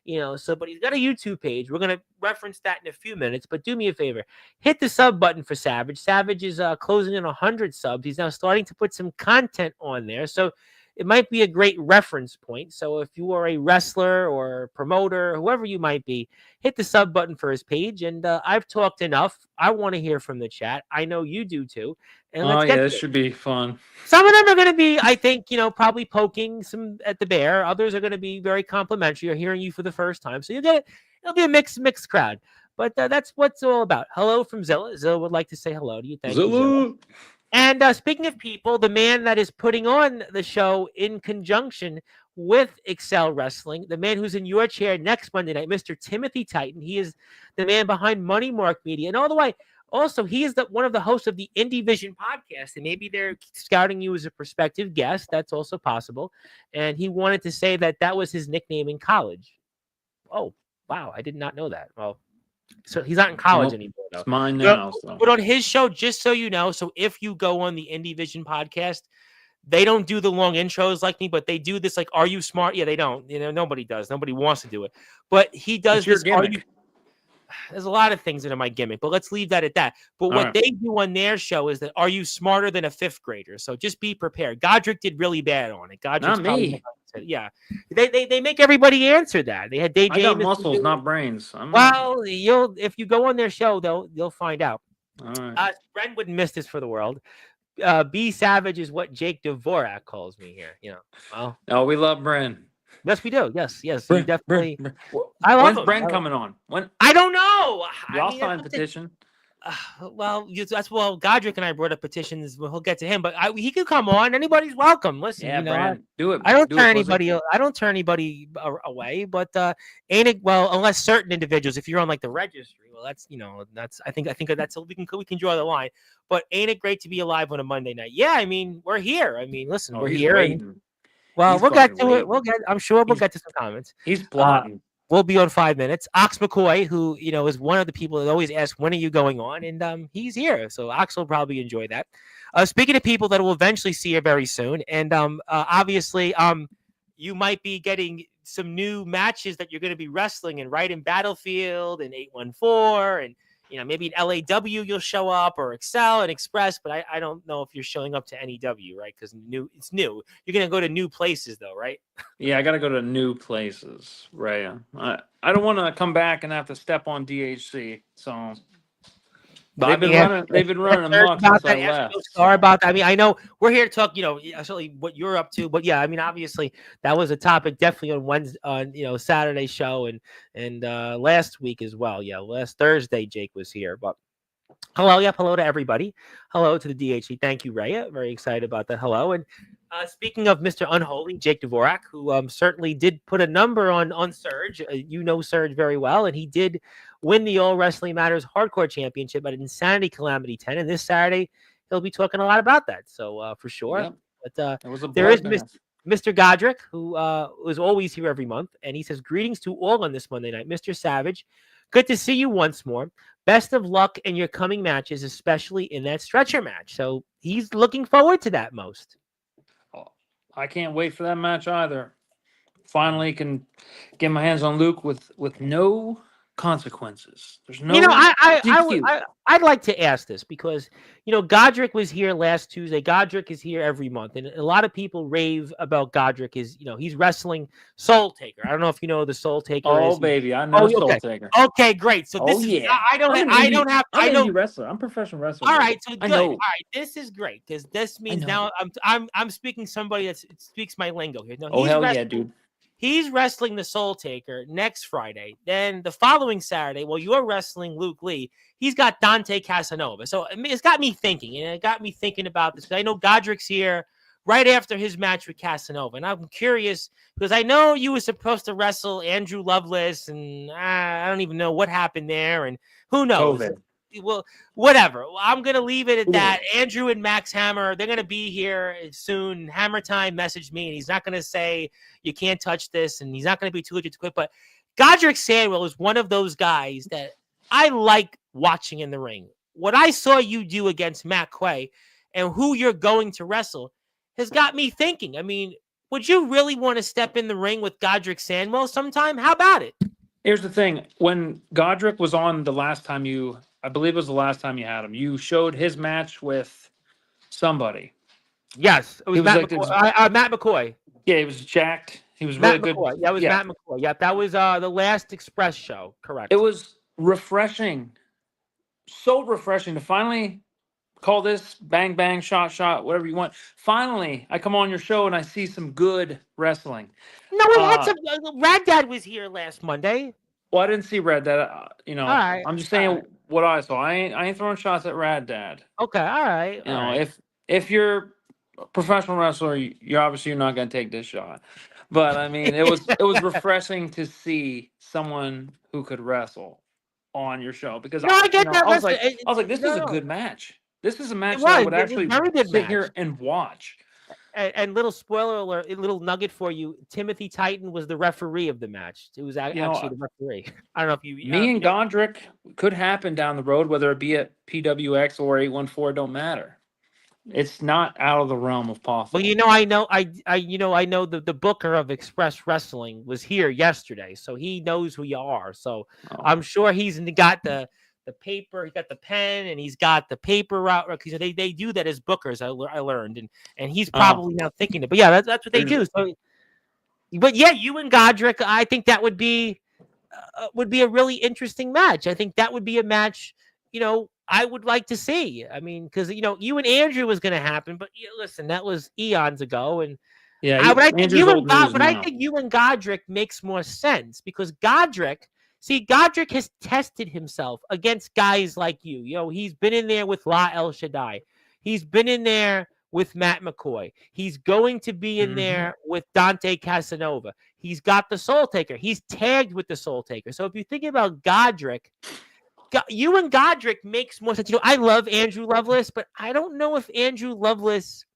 and but he's got a YouTube page. We're gonna reference that in a few minutes. But do me a favor, hit the sub button for Savage. Savage is closing in 100 subs. He's now starting to put some content on there, so it might be a great reference point. So if you are a wrestler or promoter, whoever you might be, hit the sub button for his page. And I've talked enough. I want to hear from the chat. I know you do too. And let's get this should be fun. Some of them are going to be, I think, probably poking some at the bear. Others are going to be very complimentary or hearing you for the first time. So it'll be a mixed crowd. But that's what it's all about. Hello from Zilla. Zilla would like to say hello to you. Thank you, Zilla. And speaking of people, the man that is putting on the show in conjunction with Excel Wrestling, the man who's in your chair next Monday night, Mr. Timothy Titan. He is the man behind Money Mark Media. And all the way, also, he is one of the hosts of the Indie Vision podcast. And maybe they're scouting you as a prospective guest. That's also possible. And he wanted to say that was his nickname in college. Oh, wow. I did not know that. Well, so he's not in college anymore. Though. It's mine now. But on his show, just so you know, so if you go on the Indie Vision podcast, they don't do the long intros like me, but they do this like, "Are you smart?" Yeah, they don't. Nobody does. Nobody wants to do it, but he does this. There's a lot of things that are my gimmick, but let's leave that at that. But what they do on their show is that, "Are you smarter than a fifth grader?" So just be prepared. Godric did really bad on it. Godric's not me. Yeah, they make everybody answer that. They had Day I got muscles, not brains. If you go on their show, you'll find out. All right. Bren wouldn't miss this for the world. B Savage is what Jake Dvorak calls me here. Well, oh, we love Bren. Yes, we do. Yes. Bren, definitely. Bren. I love When's him. Bren coming on? When? I don't know. Y'all signed petition. Godric and I brought up petitions. We'll get to him, but he could come on. Anybody's welcome. Listen, Bren, do it. I don't turn anybody away, but ain't it? Well, unless certain individuals, if you're on like the registry, well, that's I think that's we can draw the line. But ain't it great to be alive on a Monday night? Yeah, I mean we're here. I mean, listen, we're here. We'll get to it. I'm sure we'll get to some comments. He's plotting. We'll be on 5 minutes. Ox McCoy, who is one of the people that always ask, "When are you going on?" And he's here, so Ox will probably enjoy that. Speaking of people that will eventually see you very soon, and obviously, you might be getting some new matches that you're going to be wrestling in, right? In Battlefield and 814, and maybe in LAW you'll show up, or Excel and Express, but I don't know if you're showing up to NEW, right? Because it's new. You're going to go to new places, though, right? Yeah, I got to go to new places, right? I don't want to come back and have to step on DHC, so... They've been running amok since I left. Sorry about that. I mean, I know we're here to talk, certainly what you're up to, but yeah, I mean, obviously that was a topic definitely on Wednesday, on Saturday's show and last week as well. Yeah, last Thursday Jake was here, but hello to everybody. Hello to the DHC. Thank you, Raya. Very excited about that. Hello. And speaking of Mr. Unholy, Jake Dvorak, who certainly did put a number on Surge. Surge very well, and he did win the All Wrestling Matters Hardcore Championship at Insanity Calamity 10. And this Saturday, he'll be talking a lot about that. So for sure. Yep. But there is Mr. Godric, who is always here every month, and he says, "Greetings to all on this Monday night. Mr. Savage, good to see you once more. Best of luck in your coming matches, especially in that stretcher match." So he's looking forward to that most. I can't wait for that match either. Finally can get my hands on Luke with no consequences. There's no I'd like to ask this because Godric was here last Tuesday. Godric is here every month, and a lot of people rave about Godric. Is he's wrestling Soul Taker. I don't know if you know the Soul Taker. Oh baby, I know Soul Taker. Okay, great. So this is I know I'm a wrestler. I'm a professional wrestler. All right, so good. All right, this is great because this means now I'm speaking somebody that speaks my lingo here. No, hell yeah, dude. He's wrestling the Soul Taker next Friday. Then the following Saturday, you're wrestling Luke Lee. He's got Dante Casanova. So it's got me thinking, and it got me thinking about this. I know Godric's here right after his match with Casanova, and I'm curious because I know you were supposed to wrestle Andrew Lovelace, and I don't even know what happened there, and who knows. COVID. well, whatever. I'm gonna leave it at that. Andrew and Max Hammer, they're gonna be here soon. Hammer Time messaged me, and he's not gonna say you can't touch this, and he's not gonna be too legit to quit. But Godric Sandwell is one of those guys that I like watching in the ring. What I saw you do against Matt Quay and who you're going to wrestle has got me thinking. I mean, would you really want to step in the ring with Godric Sandwell sometime? How about it? Here's the thing. When Godric was on the last time I believe it was the last time you had him, you showed his match with somebody. Yes, it was Matt McCoy. Matt McCoy. Yeah, he was jacked. He was Matt really McCoy. good. Yeah, it was Matt McCoy. Yep, that was the last Express show. Correct. It was refreshing. So refreshing to finally call this bang, bang, shot, shot, whatever you want. Finally, I come on your show and I see some good wrestling. No, we had some. Rad Dad was here last Monday. Well, I didn't see Rad Dad. Right, I'm just saying what I saw. I ain't throwing shots at Rad Dad. Okay, all right. You know, if you're a professional wrestler, you're obviously not going to take this shot. But I mean, it was refreshing to see someone who could wrestle on your show because I get that. I was like, this is a good match. This is a match that I would actually sit here and watch. And little spoiler alert, a little nugget for you: Timothy Titan was the referee of the match. It was actually the referee. I don't know if you. Me and Gondrick could happen down the road, whether it be at PWX or 814. Don't matter. It's not out of the realm of possible. Well, I know the booker of Express Wrestling was here yesterday, so he knows who you are. So I'm sure he's got the paper, he got the pen, and he's got the paper route because they do that as bookers. I learned, and he's probably now thinking it. But yeah, that's what they do. So, but yeah, you and Godric, I think that would be a really interesting match. I think that would be a match, I would like to see. I mean, because you and Andrew was going to happen, but listen, that was eons ago, and I think you and Godric makes more sense because Godric has tested himself against guys like you. He's been in there with La El Shaddai. He's been in there with Matt McCoy. He's going to be in there with Dante Casanova. He's got the Soul Taker. He's tagged with the Soul Taker. So if you think about Godric, you and Godric makes more sense. I love Andrew Lovelace, but I don't know if Andrew Lovelace,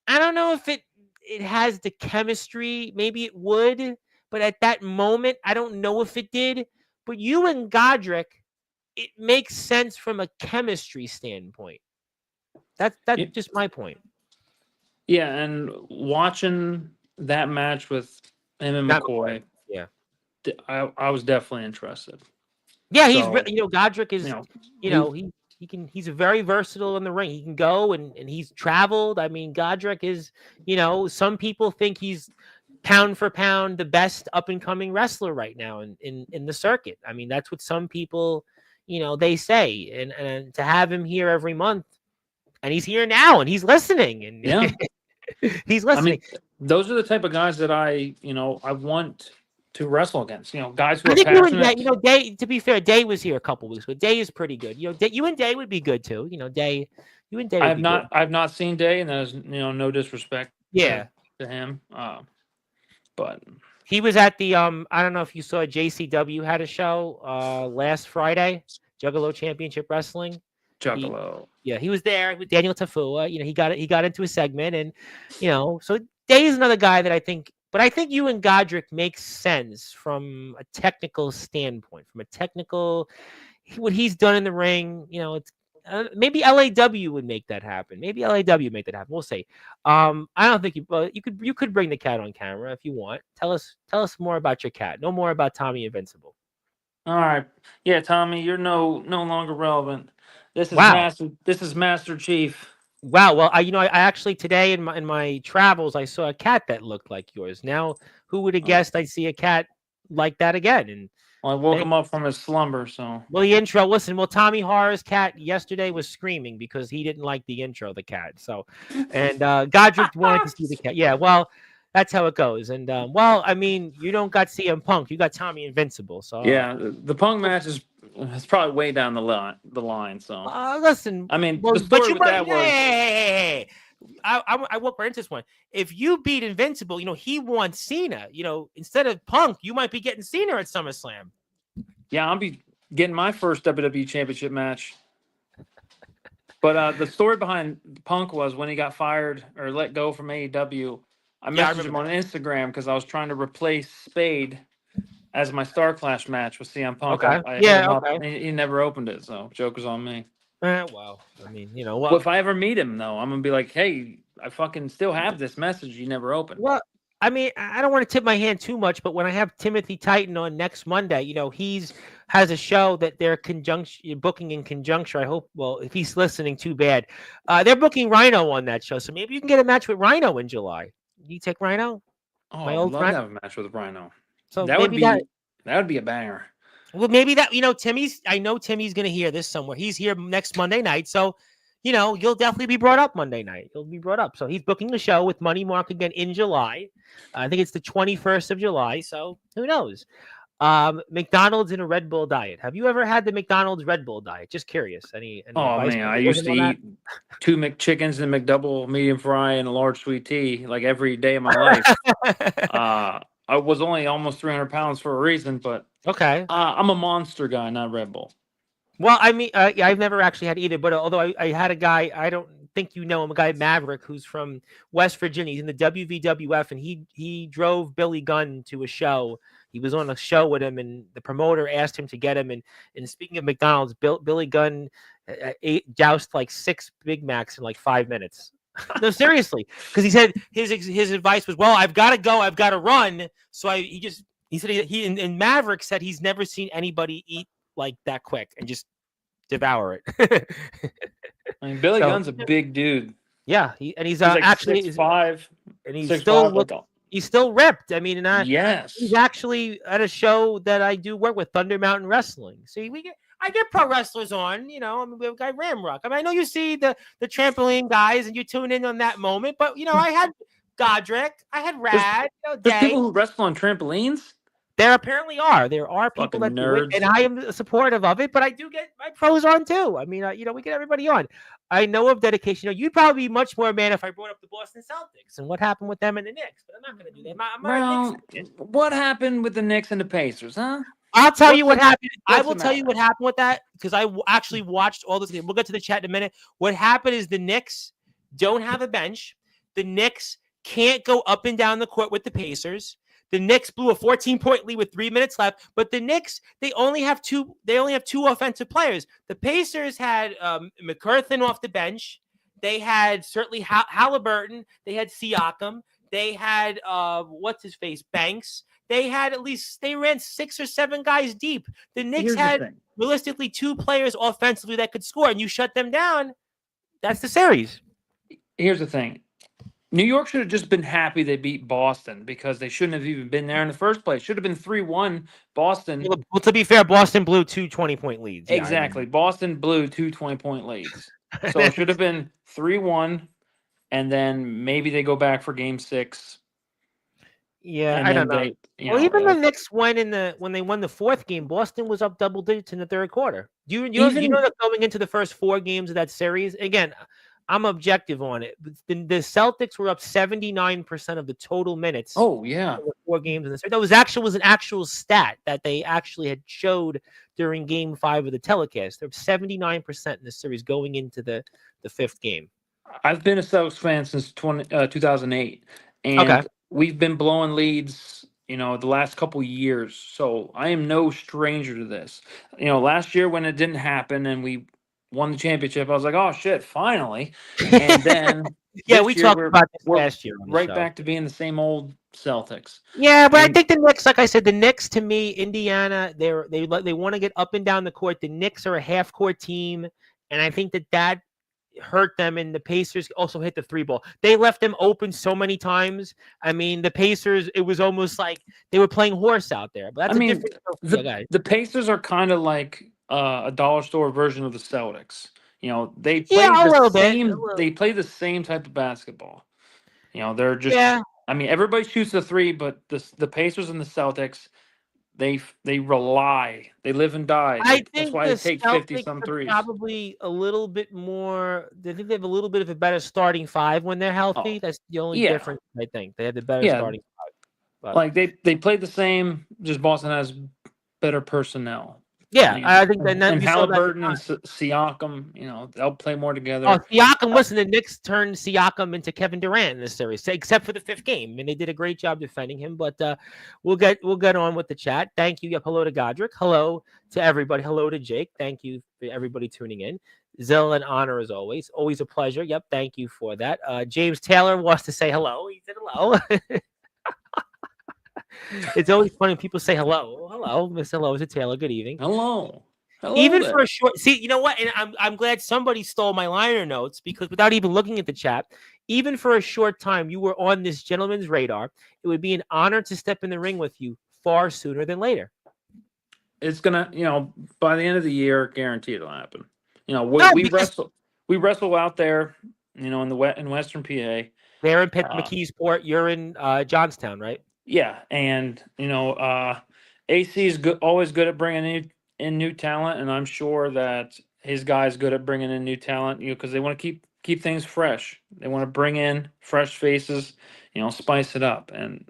it has the chemistry. Maybe it would. But at that moment, I don't know if it did. But you and Godric, it makes sense from a chemistry standpoint. That's just my point. Yeah, and watching that match with him and McCoy, I was definitely interested. Yeah, he's Godric is he's very versatile in the ring. He can go and he's traveled. I mean, Godric is some people think he's pound for pound the best up and coming wrestler right now in the circuit. I mean, that's what some people they say, and to have him here every month, and he's here now and he's listening, and he's listening. I mean, those are the type of guys that I want to wrestle against. Guys who I are think passionate. you and Day. To be fair, Day was here a couple weeks ago. Day is pretty good. You and Day would be good too. Day. You and Day. I've not seen Day, and there's no disrespect. Yeah. To him. But he was at the I don't know if you saw JCW had a show last Friday, Juggalo Championship Wrestling. Juggalo. He was there with Daniel Tafua. He got into a segment, and so Day is another guy that I think. But I think you and Godric makes sense from a technical standpoint. From a technical, what he's done in the ring, it's maybe LAW would make that happen. Maybe LAW make that happen. We'll see. I don't think you could bring the cat on camera if you want. Tell us more about your cat. No more about Tommy Invincible. All right. Yeah, Tommy, you're no longer relevant. This is Master Chief. Wow. Well, I actually today in my travels I saw a cat that looked like yours. Now, who would have guessed I'd see a cat like that again? And I woke him up from his slumber. So the intro. Listen, Tommy Horror's cat yesterday was screaming because he didn't like the intro, the cat. So, and Godric wanted to see the cat. Yeah. Well, that's how it goes. And I mean, you don't got CM Punk. You got Tommy Invincible. So yeah, the Punk match is probably way down the line. So listen, I mean, the story with that was. Hey. I won't get into this one. If you beat Invincible, he won Cena. Instead of Punk, you might be getting Cena at SummerSlam. Yeah, I'll be getting my first WWE Championship match But the story behind Punk was when he got fired or let go from AEW. I Yeah, I messaged him remember on Instagram because I was trying to replace Spade as my Star Clash match with CM that. Punk. Okay. I hit him Yeah. up. Okay. He never opened it, so joke is on me. Well, I mean, you know, Well, if I ever meet him, though, I'm gonna be like, "Hey, I fucking still have this message you never opened." well, I mean, I don't want to tip my hand too much, but when I have Timothy Titan on next Monday, you know, he's has a show that they're conjunction booking in conjunction. I hope. Well, if he's listening, too bad. They're booking Rhino on that show, so maybe you can get a match with Rhino in July. You take Rhino, Oh, my I would old love to friend. have a match with Rhino. So That would maybe that. be that would be a banger. Well, maybe that, you know, Timmy's. I know Timmy's going to hear this somewhere. He's here next Monday night, so you know you'll definitely be brought up Monday night. You'll be brought up. So he's booking the show with Money Mark again in July. I think it's the 21st of July. So who knows? McDonald's and a Red Bull diet. Have you ever had the McDonald's Red Bull diet? Just curious. Any Oh advice man, from I your used wisdom to on that? eat 2 McChickens and McDouble medium fry and a large sweet tea like every day of my life. I was only almost 300 pounds for a reason, but Okay. I'm a Monster guy, not Red Bull. Well, I mean, yeah, I've never actually had either, but although I had a guy, I don't think you know him, a guy Maverick, who's from West Virginia. He's in the WVWF, and he drove Billy Gunn to a show. He was on a show with him, and the promoter asked him to get him. And speaking of McDonald's, Billy Gunn doused like 6 Big Macs in like 5 minutes. No, seriously, because he said his advice was, well, I've got to go, I've got to run. So he said and Maverick said he's never seen anybody eat like that quick and just devour it. I mean, Billy So Gunn's a big dude. yeah, he's He's like actually 6'5", and he's 6'5", still like he's still ripped. I mean, he's yes. actually at a show that I do work with, Thunder Mountain Wrestling. See, I get pro wrestlers on, you know. I mean, we have a guy Ramrock. I mean, I know you see the trampoline guys and you tune in on that moment, but you know, I had Godric, I had There's Rad, you know, there's Day. people who wrestle on trampolines. There apparently are. There are people Fucking that do it, and nerds. I am supportive of it. But I do get my pros on too. I mean, you know, we get everybody on. I know of dedication. You know, you'd probably be much more man if I brought up the Boston Celtics and what happened with them and the Knicks. But I'm not going to do that. I'm not a Knicks Well, fan. what happened with the Knicks and the Pacers, huh? I'll tell you What's what the happened. I what's will the tell you matter? what happened with that because I actually watched all this. We'll get to the chat in a minute. What happened is the Knicks don't have a bench. The Knicks can't go up and down the court with the Pacers. The Knicks blew a 14-point lead with 3 minutes left, but the Knicks they only have two offensive players. The Pacers had McCurtain off the bench. They had certainly Halliburton. They had Siakam. They had what's his face Banks. They had they ran 6 or 7 guys deep. The Knicks Here's the had thing. realistically 2 players offensively that could score, and you shut them down. That's the series. Here's the thing. New York should have just been happy they beat Boston because they shouldn't have even been there in the first place. Should have been 3-1 Boston. Well, to be fair, Boston blew 2 20-point leads. Yeah, I Exactly. Boston blew 2 20-point leads. So it should have been 3-1, and then maybe they go back for game 6. Yeah, And I then don't know. they, Well, even the Knicks went when they won the 4th game, Boston was up double digits in the 3rd quarter. You know even that going into the first 4 games of that series, again, I'm objective on it. The Celtics were up 79% of the total minutes oh yeah. in the 4 games in the series. That was an actual stat that they actually had showed during game 5 of the telecast. They're 79% in the series going into the 5th game. I've been a Celtics fan since 2008, Okay. and we've been blowing leads, the last couple years. So I am no stranger to this. Last year when it didn't happen and we won the championship, I was like, "Oh shit, finally!" And then Yeah, this we year talked about this we're last year on the right show. back to being the same old Celtics. Yeah, but I And think the Knicks, like I said, the Knicks to me, Indiana, they want to get up and down the court. The Knicks are a half court team, and I think that hurt them. And the Pacers also hit the 3 ball. They left them open so many times. I mean, the Pacers, it was almost like they were playing horse out there. But that's I a mean, different. Yeah, the guys. the Pacers are kind of like a dollar store version of the Celtics. They Yeah, play a the little bit. same. They play the same type of basketball. They're just. Yeah, I mean, everybody shoots the 3, but the Pacers and the Celtics, they rely. They live and die. I That's think why the they take 50 Celtics some are threes. probably a little bit more. I think they have a little bit of a better starting 5 when they're healthy. Oh, That's the only yeah, difference. I think they have the better yeah. starting 5. But Like they play the same. Just Boston has better personnel. Yeah, I think that And we saw that. Halliburton and Siakam, they'll play more Oh, together. Siakam, listen, the Knicks turned Siakam into Kevin Durant in this series, except for the fifth game, and they did a great job defending him. But we'll get on with the chat. Thank you. Yep, hello to Godric. Hello to everybody. Hello to Jake. Thank you for everybody tuning in. Zill and honor as always. Always a pleasure. Yep, thank you for that. James Taylor wants to say hello. He said hello. It's always funny when people say hello. Hello, Miss Hello to Taylor. Good evening. Hello. Even there. for a short, see, you know what? And I'm glad somebody stole my liner notes because without even looking at the chat, even for a short time, you were on this gentleman's radar. It would be an honor to step in the ring with you far sooner than later. It's gonna, by the end of the year, guaranteed it'll happen. We wrestle out there, in Western PA. They're in McKeesport. You're in Johnstown, right? Yeah, and AC is always good at bringing in new talent, and I'm sure that his guy's good at bringing in new talent. Because they want to keep things fresh. They want to bring in fresh faces, spice it up. And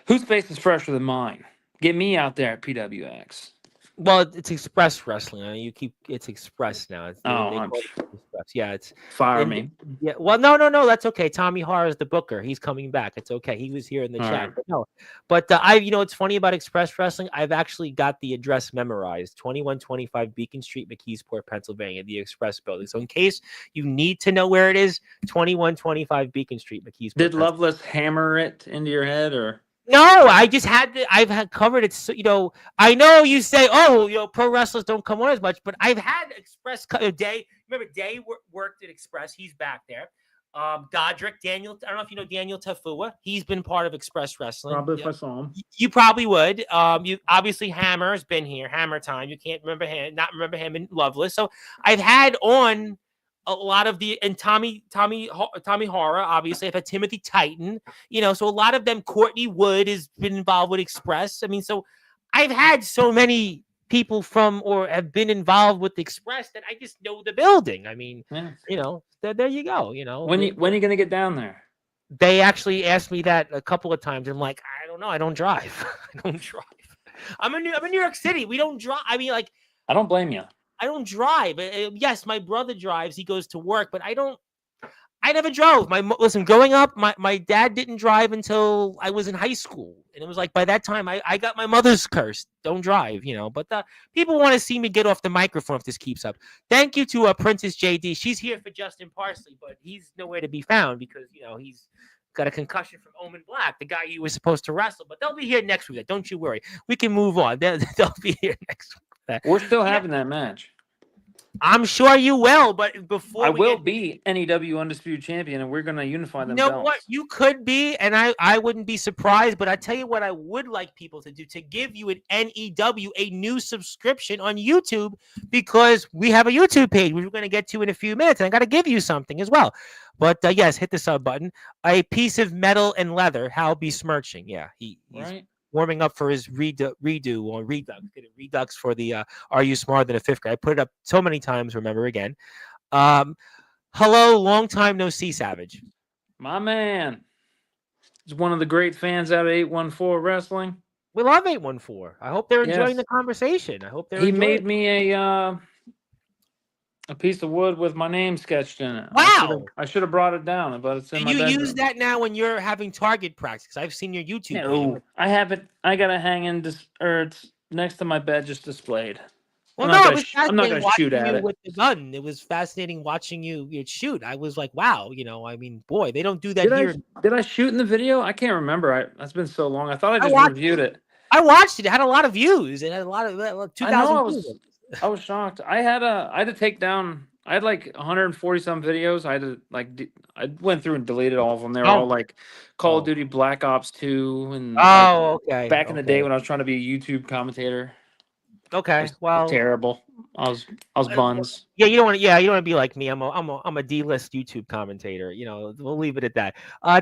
whose face is fresher than mine? Get me out there at PWX. Well, it's Express Wrestling. I mean, it's Express now. They call it Express. Yeah, it's fire me. Yeah, well, no, that's okay. Tommy Har is the booker. He's coming back. It's okay. He was here in the chat. Right. But it's funny about Express Wrestling. I've actually got the address memorized: 2125 Beacon Street, McKeesport, Pennsylvania, the Express Building. So in case you need to know where it is, 2125 Beacon Street, McKeesport. Did Loveless hammer it into your head, or? No, I just I've had covered it. So, I know you say, pro wrestlers don't come on as much, but I've had Express Day. Remember, Day worked at Express. He's back there. Godric, Daniel. I don't know if you know Daniel Tafua. He's been part of Express Wrestling. Probably if I saw him. You probably would. You obviously Hammer has been here. Hammer time. You can't not remember him in Loveless. So I've had on a lot of and Tommy Hara, obviously. I've had Timothy Titan, so a lot of them. Courtney Wood has been involved with Express. I mean, so I've had so many people from or have been involved with Express that I just know the building. I mean, there you go. When are you going to get down there? They actually asked me that a couple of times. I'm like, I don't know. I don't drive. I'm in New York City. We don't drive. I mean, like, I don't blame you. I don't drive. Yes, my brother drives. He goes to work, but I never drove. Listen, growing up, my dad didn't drive until I was in high school. And it was like, by that time, I got my mother's curse. Don't drive, But people want to see me get off the microphone if this keeps up. Thank you to Princess JD. She's here for Justin Parsley, but he's nowhere to be found because, he's got a concussion from Omen Black, the guy you were supposed to wrestle. But they'll be here next week. Don't you worry. We can move on. They'll be here next week. We're still having that match. I'm sure you will, but before I will be NEW Undisputed Champion, and we're going to unify them. You know what? You could be, and I wouldn't be surprised, but I tell you what I would like people to do, to give you an NEW, a new subscription on YouTube, because we have a YouTube page we're going to get to in a few minutes, and I got to give you something as well. But yes, hit the sub button. A piece of metal and leather, Hal besmirching. Yeah, he's right. Warming up for his redo or redux for the Are You Smarter Than a Fifth Grade? I put it up so many times, remember again. Hello, long time no see, Savage. My man. He's one of the great fans out of 814 Wrestling. We love 814. I hope they're enjoying the conversation. I hope they're enjoying made me a piece of wood with my name sketched in it. Wow. I should have brought it down, but it's in my bedroom. You use that now when you're having target practice? Because I've seen your YouTube. No, I have it. I got to hang in, or it's next to my bed, just displayed. Well, I'm not going to shoot at it with the gun. It was fascinating watching you shoot. I was like, wow, I mean, boy, they don't do that here. Did I shoot in the video? I can't remember. That's been so long. I thought I just reviewed it. I watched it. It had a lot of views. It had a lot of 2,000 views. I was shocked. I had to take down. I had like 140 some videos. I had to I went through and deleted all of them. They were all like Call of Duty Black Ops 2 and okay. Back in the day when I was trying to be a YouTube commentator. Okay, well, terrible. I was buns. Yeah, you don't want to be like me. I'm a D-list YouTube commentator. We'll leave it at that.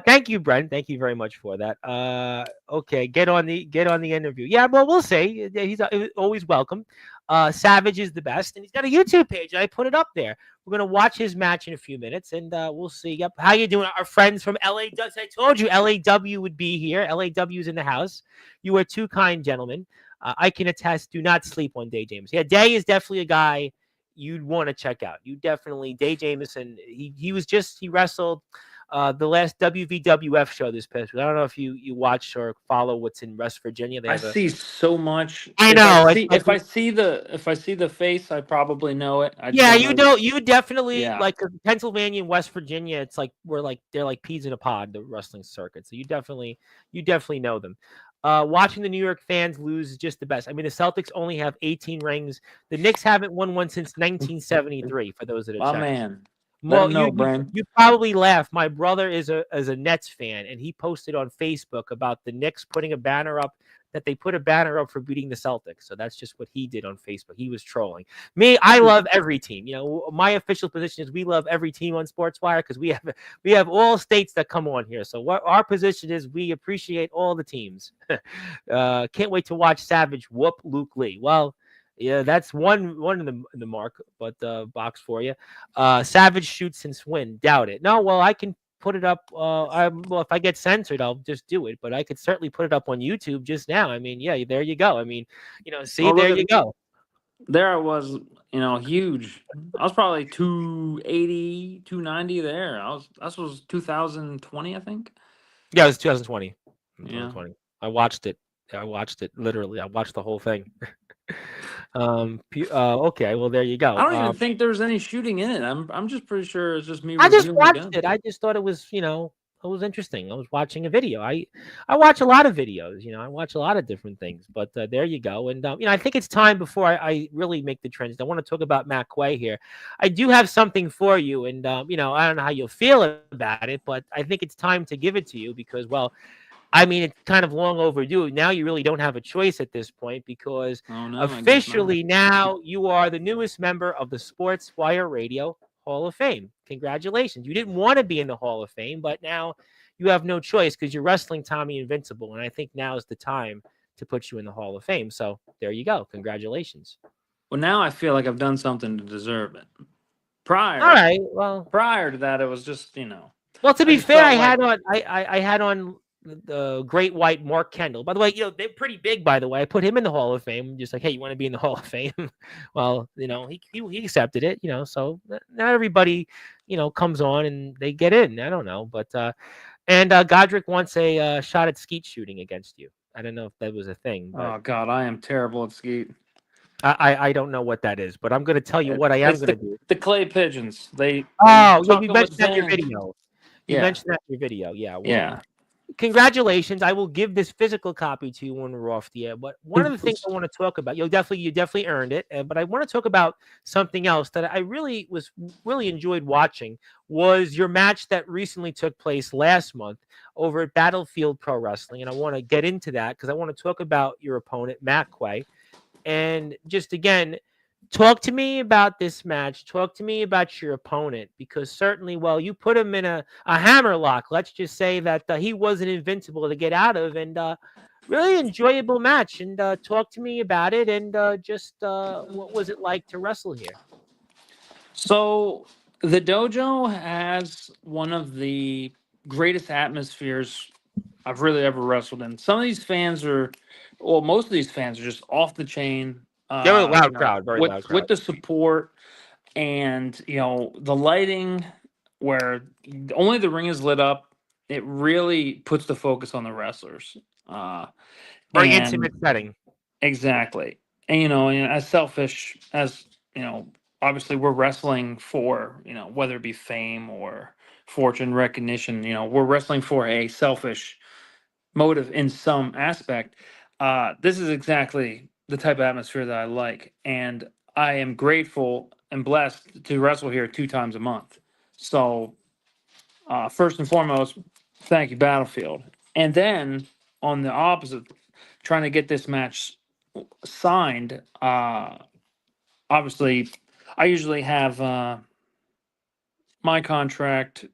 Thank you, Brent. Thank you very much for that. Okay, get on the interview. Yeah, well, we'll see. He's always welcome. Savage is the best, and he's got a YouTube page. I put it up there. We're gonna watch his match in a few minutes, and we'll see. Yep, how you doing? Our friends from LA. I told you LAW would be here. LAW's in the house. You are too kind, gentlemen. I can attest. Do not sleep on Day Jameson. Yeah, Day is definitely a guy you'd want to check out. You definitely Day Jameson. He wrestled the last WVWF show this past week. I don't know if you watch or follow what's in West Virginia. They I have a. see so much. I know. It's like If I see the face, I probably know it. I just yeah, don't you know. know, you definitely Yeah. like Pennsylvania and West Virginia. It's like they're like peas in a pod, the wrestling circuit. So you definitely know them. Watching the New York fans lose is just the best. I mean, the Celtics only have 18 rings. The Knicks haven't won one since 1973. For those that are My checking. man. Let Well, him you know, you Brian. you probably laugh. My brother is a Nets fan, and he posted on Facebook about the Knicks putting a banner up that they put a banner up for beating the Celtics. So that's just what he did on Facebook. He was trolling me. I love every team. You know, my official position is we love every team on Sportswire because we have all states that come on here. So what our position is, we appreciate all the teams. Can't wait to watch Savage whoop Luke Lee. Well. Yeah, that's one in the mark, but box for you. Savage shoots and win. Doubt it. No, well, I can put it up. Well, if I get censored, I'll just do it. But I could certainly put it up on YouTube just now. I mean, yeah, there you go. I mean, see, Oh, there look you at go. there I was, huge. I was probably 280, 290 there. That was 2020, I think. Yeah, it was 2020. Yeah. 2020. I watched it. I watched it literally. I watched the whole thing. Okay. Well, there you I go. don't even think there's any shooting in it. I'm just pretty sure it's just me I just reviewing the watched gun. it. I just thought it was interesting. I was watching a video. I watch a lot of videos. I watch a lot of different things. But there you go. And I think it's time before I really make the transition. I want to talk about Matt Quay here. I do have something for you, and I don't know how you'll feel about it, but I think it's time to give it to you because, well, I mean, it's kind of long overdue. Now you really don't have a choice at this point because Oh no, I guess not. officially now you are the newest member of the Sportswire Radio Hall of Fame. Congratulations. You didn't want to be in the Hall of Fame, but now you have no choice because you're wrestling Tommy Invincible. And I think now is the time to put you in the Hall of Fame. So there you go. Congratulations. Well, now I feel like I've done something to deserve it. All Prior right. Well, prior to that, it was just, Well, to I be just fair, felt I like, had on I had on the great white Mark Kendall. By the way, they're pretty big. By the way, I put him in the Hall of Fame. Just like, hey, you want to be in the Hall of Fame? Well, he accepted it. So not everybody comes on and they get in. I don't know, but and Godric wants a shot at skeet shooting against you. I don't know if that was a thing, but oh God, I am terrible at skeet. I don't know what that is. But I'm going to tell you what I am It's going to do. the clay pigeons. They Oh, yeah, chuck you them with mentioned that in your sand. video. You Yeah, mentioned that in your video. Yeah, well, yeah. congratulations. I will give this physical copy to you when we're off the air. But one of the things I want to talk about, you definitely earned it. But I want to talk about something else that I really enjoyed watching was your match that recently took place last month over at Battlefield Pro Wrestling, and I want to get into that because I want to talk about your opponent Matt Quay, and just again talk to me about this match. Talk to me about your opponent because certainly, well, you put him in a hammer lock. Let's just say that he wasn't invincible to get out of, and really enjoyable match. And talk to me about it, and just what was it like to wrestle here? So the dojo has one of the greatest atmospheres I've really ever wrestled in. Some of these fans are, well, most of these fans are just off the chain. They were a loud crowd, very loud With crowd. the support and the lighting, where only the ring is lit up, it really puts the focus on the wrestlers. Uh, Very and intimate setting. exactly, and as selfish as obviously we're wrestling for whether it be fame or fortune, recognition. We're wrestling for a selfish motive in some aspect. This is exactly the type of atmosphere that I like, and I am grateful and blessed to wrestle here 2 times a month. So, first and foremost, thank you, Battlefield. And then on the opposite, trying to get this match signed. Obviously, I usually have my contract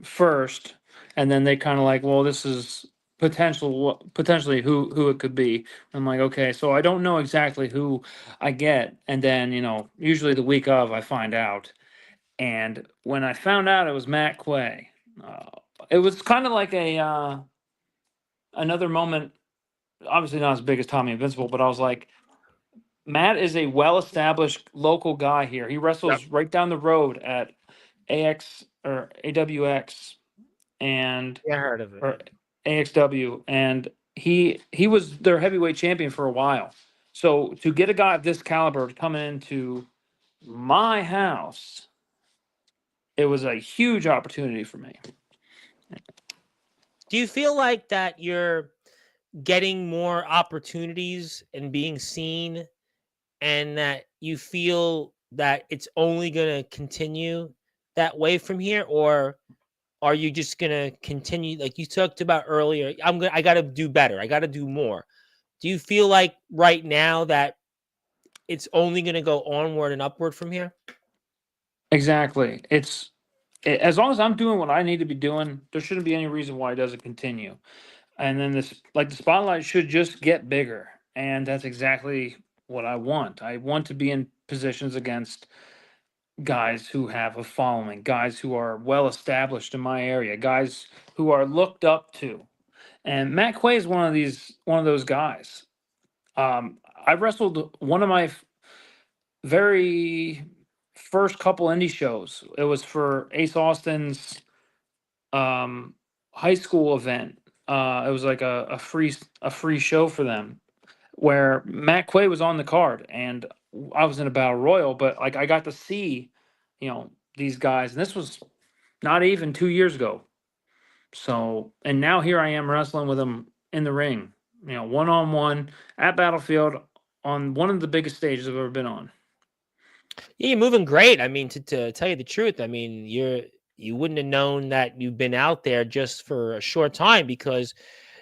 first, and then they kind of like, well, this is potentially who it could be. I'm like, okay, so I don't know exactly who I get, and then usually the week of I find out, and when I found out it was Matt Quay, it was kind of like a another moment obviously not as big as Tommy Invincible, but I was like, Matt is a well-established local guy here. He Yep. wrestles right down the road at AX or AWX and Yeah, I heard of it. or AXW, and he was their heavyweight champion for a while. So to get a guy of this caliber to come into my house, it was a huge opportunity for me. Do you feel like that you're getting more opportunities and being seen, and that you feel that it's only going to continue that way from here, or are you just going to continue like you talked about earlier? I got to do better. I got to do more. Do you feel like right now that it's only going to go onward and upward from here? Exactly. As long as I'm doing what I need to be doing, there shouldn't be any reason why it doesn't continue. And then this, like the spotlight should just get bigger, and that's exactly what I want. I want to be in positions against guys who have a following, guys who are well established in my area, guys who are looked up to. And Matt Quay is one of those guys. I wrestled one of my very first couple indie shows. It was for Ace Austin's um, high school event. It was like a free show for them where Matt Quay was on the card, and I was in a battle royal, but like I got to see, these guys, and this was not even 2 years ago. So, and now here I am wrestling with them in the ring, one on one at Battlefield on one of the biggest stages I've ever been on. Yeah, you're moving great. I mean, to tell you the truth, I mean, you wouldn't have known that you've been out there just for a short time, because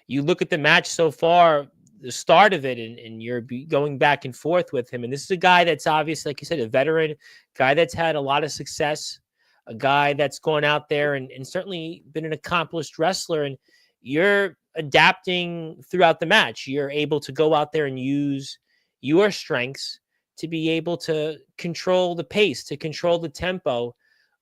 you look at the match so far, the start of it, and you're going back and forth with him. And this is a guy that's obviously, like you said, a veteran, guy that's had a lot of success, a guy that's gone out there and certainly been an accomplished wrestler. And you're adapting throughout the match. You're able to go out there and use your strengths to be able to control the pace, to control the tempo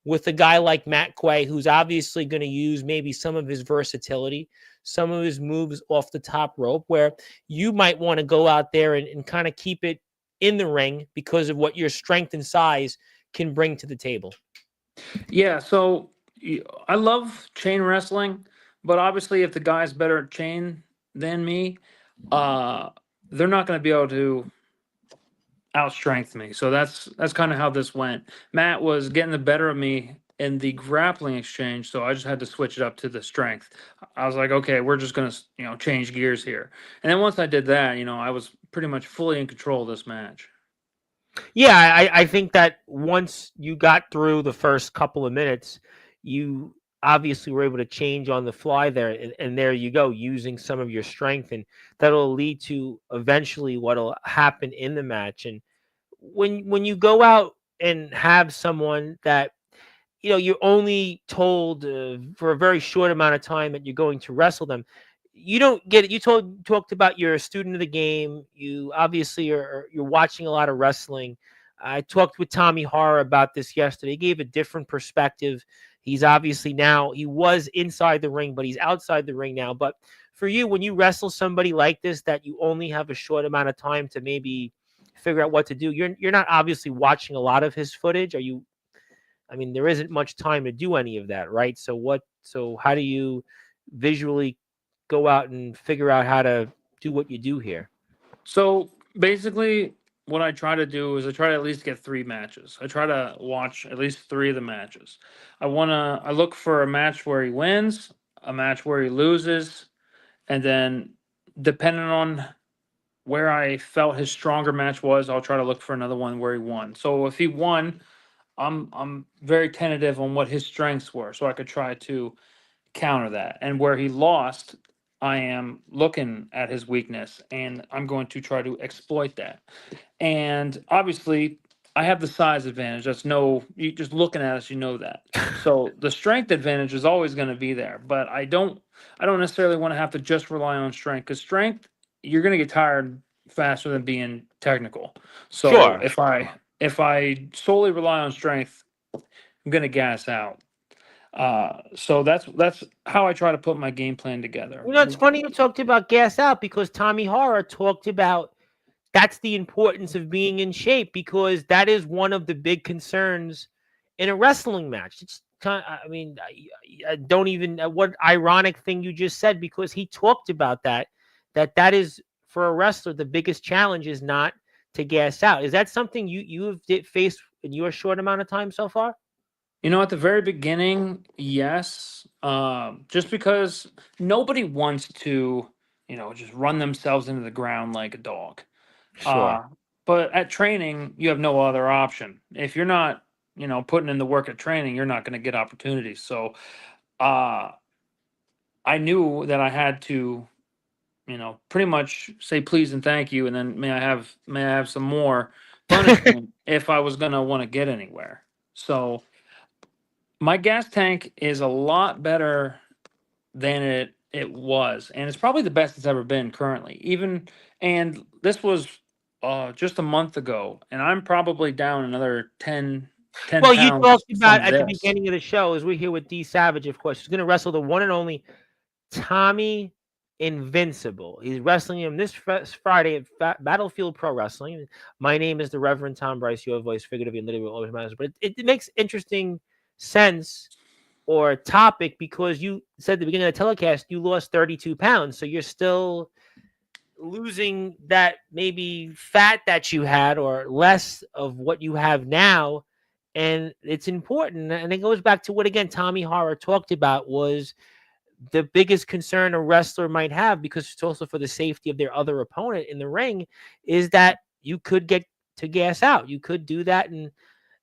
with a guy like Matt Quay, who's obviously going to use maybe some of his versatility, some of his moves off the top rope, where you might want to go out there and kind of keep it in the ring because of what your strength and size can bring to the table. Yeah, so I love chain wrestling, but obviously, if the guy's better at chain than me, uh, they're not going to be able to outstrength me. So that's kind of how this went. Matt was getting the better of me in the grappling exchange, so I just had to switch it up to the strength. I was like, okay, we're just gonna change gears here. And then once I did that, I was pretty much fully in control of this match. Yeah, I think that once you got through the first couple of minutes, you obviously were able to change on the fly there, and there you go, using some of your strength, and that'll lead to eventually what'll happen in the match. And when you go out and have someone that you're only told for a very short amount of time that you're going to wrestle them, you don't get it. Talked about you're a student of the game. You obviously you're watching a lot of wrestling. I talked with Tommy Horror about this yesterday. He gave a different perspective. He's obviously now, he was inside the ring, but he's outside the ring now. But for you, when you wrestle somebody like this that you only have a short amount of time to maybe figure out what to do, you're not obviously watching a lot of his footage. Are you? I mean, there isn't much time to do any of that, right? So how do you visually go out and figure out how to do what you do here? So basically, what I try to do is I try to at least get 3 matches. I try to watch at least 3 of the matches. I look for a match where he wins, a match where he loses, and then depending on where I felt his stronger match was, I'll try to look for another one where he won. So if he won, I'm very tentative on what his strengths were, so I could try to counter that. And where he lost, I am looking at his weakness and I'm going to try to exploit that. And obviously, I have the size advantage. That's no, you just looking at us, you know that. So the strength advantage is always going to be there, but I don't necessarily want to have to just rely on strength, because strength, you're going to get tired faster than being technical. So Sure. if I solely rely on strength, I'm going to gas out. So that's how I try to put my game plan together. It's funny you talked about gas out because Tommy Horror talked about that's the importance of being in shape because that is one of the big concerns in a wrestling match. It's I mean, I don't even what ironic thing you just said because he talked about that is for a wrestler the biggest challenge is not to gas out. Is that something you have faced in your short amount of time so far? At the very beginning, yes, just because nobody wants to, just run themselves into the ground like a dog. Sure. Uh, but at training, you have no other option. If you're not, putting in the work at training, you're not going to get opportunities. So, uh, I knew that I had to, pretty much say please and thank you, and then may I have some more punishment if I was going to want to get anywhere. So my gas tank is a lot better than it was, and it's probably the best it's ever been currently. And this was just a month ago, and I'm probably down another 10 Well, you pounds talked about from at the this. beginning of the show, as we're here with D Savage, of course, he's going to wrestle the one and only Tommy Invincible. He's wrestling him this Friday at Battlefield Pro Wrestling. My name is the Reverend Tom Bryce, your voice, figuratively and literally always matters. But it makes interesting sense or topic because you said at the beginning of the telecast you lost 32 pounds. So you're still losing that maybe fat that you had or less of what you have now. And it's important. And it goes back to what, again, Tommy Horror talked about was the biggest concern a wrestler might have, because it's also for the safety of their other opponent in the ring, is that you could get to gas out. You could do that, and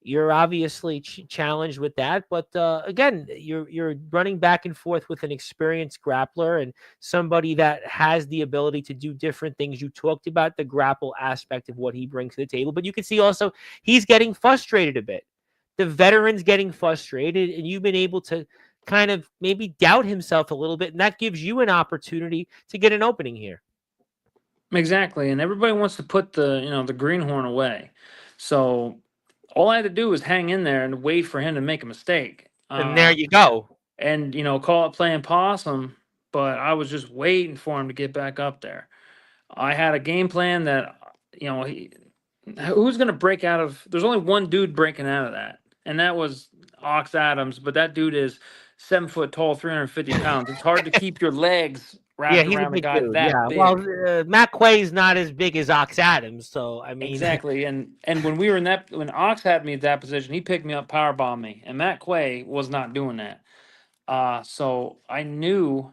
you're obviously challenged with that. But again, you're running back and forth with an experienced grappler and somebody that has the ability to do different things. You talked about the grapple aspect of what he brings to the table, but you can see also he's getting frustrated a bit. The veteran's getting frustrated, and you've been able to kind of maybe doubt himself a little bit, and that gives you an opportunity to get an opening here. Exactly, and everybody wants to put the greenhorn away. So all I had to do was hang in there and wait for him to make a mistake. And there you go. And call it playing possum, but I was just waiting for him to get back up there. I had a game plan that who's going to break out of. There's only one dude breaking out of that, and that was Ox Adams. But that dude is 7 foot tall, 350 pounds. It's hard to keep your legs Yeah, wrapped he's a around a big guy dude. that Yeah. Well, big. Matt Quay's not as big as Ox Adams, so I mean, Exactly, and when we were in that, when Ox had me at that position, he picked me up, powerbombed me, and Matt Quay was not doing that. So I knew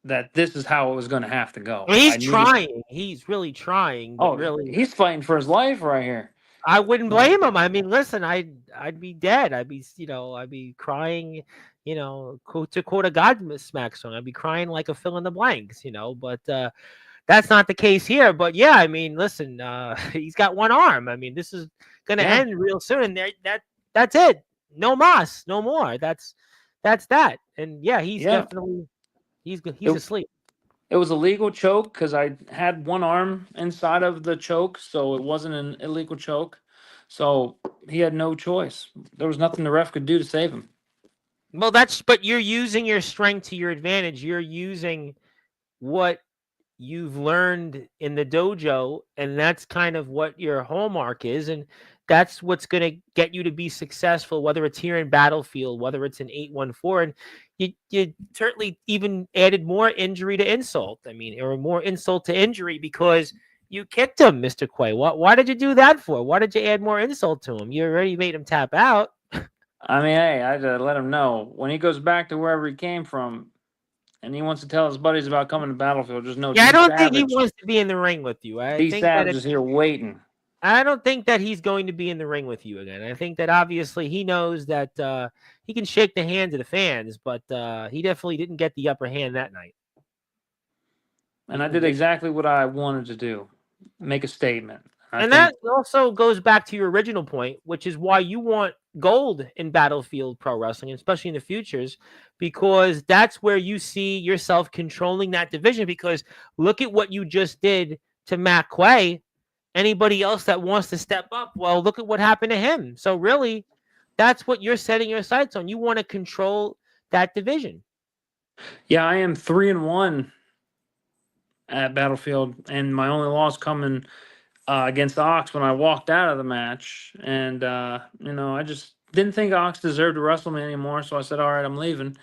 that this is how it was going to have to go. he's I needed. trying. He's really trying, but Oh, really, he's fighting for his life right here. I wouldn't So, blame him. I mean, listen, I'd be dead. I'd be crying. To quote a Godsmack song, I'd be crying like a fill in the blanks. But that's not the case here. But yeah, I mean, listen, he's got one arm. I mean, this is gonna yeah, end real soon, and that's it. No mas, no more. That's that. And yeah, he's yeah. definitely he's It, asleep. it was a legal choke because I had one arm inside of the choke, so it wasn't an illegal choke. So he had no choice. There was nothing the ref could do to save him. Well, but you're using your strength to your advantage. You're using what you've learned in the dojo, and that's kind of what your hallmark is, and that's what's going to get you to be successful, whether it's here in Battlefield, whether it's in 814. And you certainly even added more injury to insult. I mean, or more insult to injury, because you kicked him, Mr. Quay. Why did you do that for? Why did you add more insult to him? You already made him tap out. I mean, hey, I had to let him know when he goes back to wherever he came from, and he wants to tell his buddies about coming to Battlefield. Just know Yeah, I D don't think he Savage. wants to be in the ring with you. D Savage is here waiting. I don't think that he's going to be in the ring with you again. I think that obviously he knows that he can shake the hands of the fans, but he definitely didn't get the upper hand that night. And I did exactly what I wanted to do, make a statement. And that also goes back to your original point, which is why you want gold in Battlefield Pro Wrestling, especially in the futures, because that's where you see yourself controlling that division. Because look at what you just did to Matt Quay. Anybody else that wants to step up, well, look at what happened to him. So really, that's what you're setting your sights on. You want to control that division. Yeah, I am 3-1 at Battlefield, and my only loss coming against Ox when I walked out of the match. And I just didn't think Ox deserved to wrestle me anymore, so I said, "All right, I'm leaving."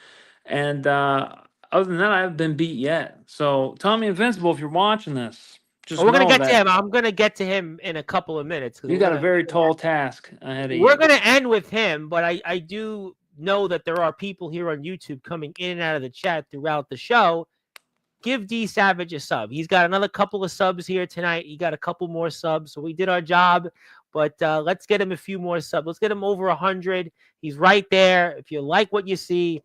And other than that, I haven't been beat yet. So, Tommy Invincible, if you're watching this, just We're gonna know get to that him. I'm gonna get to him in a couple of minutes because you got a very tall task ahead of we're you. gonna end with him. But I do know that there are people here on YouTube coming in and out of the chat throughout the show. Give D Savage a sub. He's got another couple of subs here tonight. He got a couple more subs, so we did our job. But let's get him a few more subs. Let's get him over 100. He's right there. If you like what you see,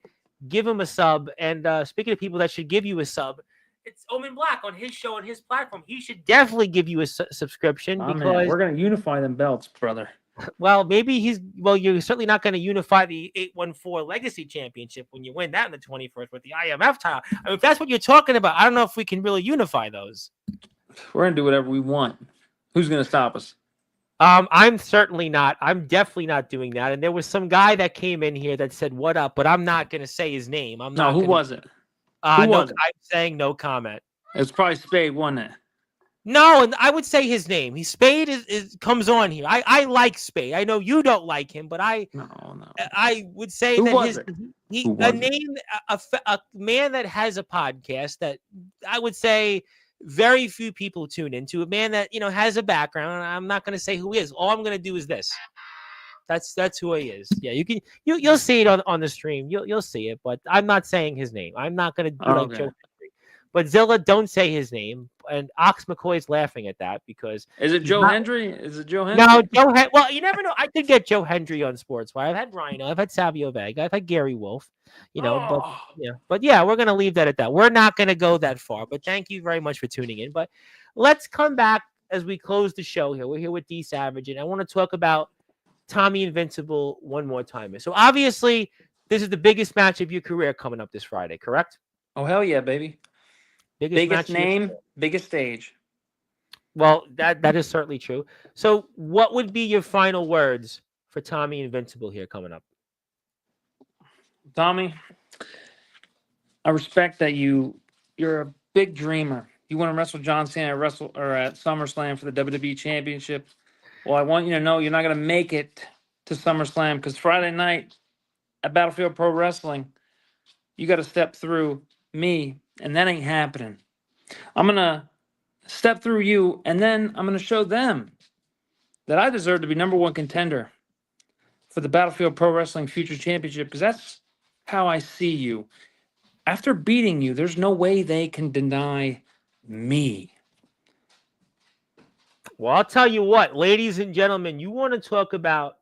give him a sub. And speaking of people that should give you a sub, it's Omen Black on his show, on his platform. He should definitely give you a subscription because we're gonna unify them belts, brother. well, maybe you're certainly not going to unify the 814 Legacy Championship when you win that in the 21st with the IMF title. I mean, if that's what you're talking about, I don't know if we can really unify those. We're gonna do whatever we want. Who's gonna stop us? I'm certainly not. I'm definitely not doing that. And there was some guy that came in here that said, "What up?" But I'm not going to say his name. I'm not. No, who was it? Who was it? I'm saying no comment. It's probably Spade, wasn't it? No, and I would say his name. Spade is comes on here. I like Spade. I know you don't like him, but I would say Who that was it? A man that has a podcast that I would say very few people tune into. A man that has a background. I'm not going to say who he is. All I'm going to do is this. That's who he is. Yeah, you'll see it on the stream. You'll see it, but I'm not saying his name. I'm not going to do like Joe. But Zilla, don't say his name. And Ox McCoy's laughing at that because is it Joe Hendry? Is it Joe Hendry? No, well, you never know. I could get Joe Hendry on Sportswire. I've had Rhino, I've had Savio Vega, I've had Gary Wolf. But we're gonna leave that at that. We're not gonna go that far. But thank you very much for tuning in. But let's come back as we close the show here. We're here with D Savage, and I want to talk about Tommy Invincible one more time. So obviously, this is the biggest match of your career coming up this Friday, correct? Oh hell yeah, baby! Biggest name, biggest stage. Well, that is certainly true. So what would be your final words for Tommy Invincible here coming up? Tommy, I respect that you're a big dreamer. You want to wrestle John Cena at SummerSlam for the WWE Championship. Well, I want you to know you're not going to make it to SummerSlam because Friday night at Battlefield Pro Wrestling, you got to step through me, and that ain't happening. I'm going to step through you, and then I'm going to show them that I deserve to be number one contender for the Battlefield Pro Wrestling Future Championship because that's how I see you. After beating you, there's no way they can deny me. Well, I'll tell you what, ladies and gentlemen, you want to talk about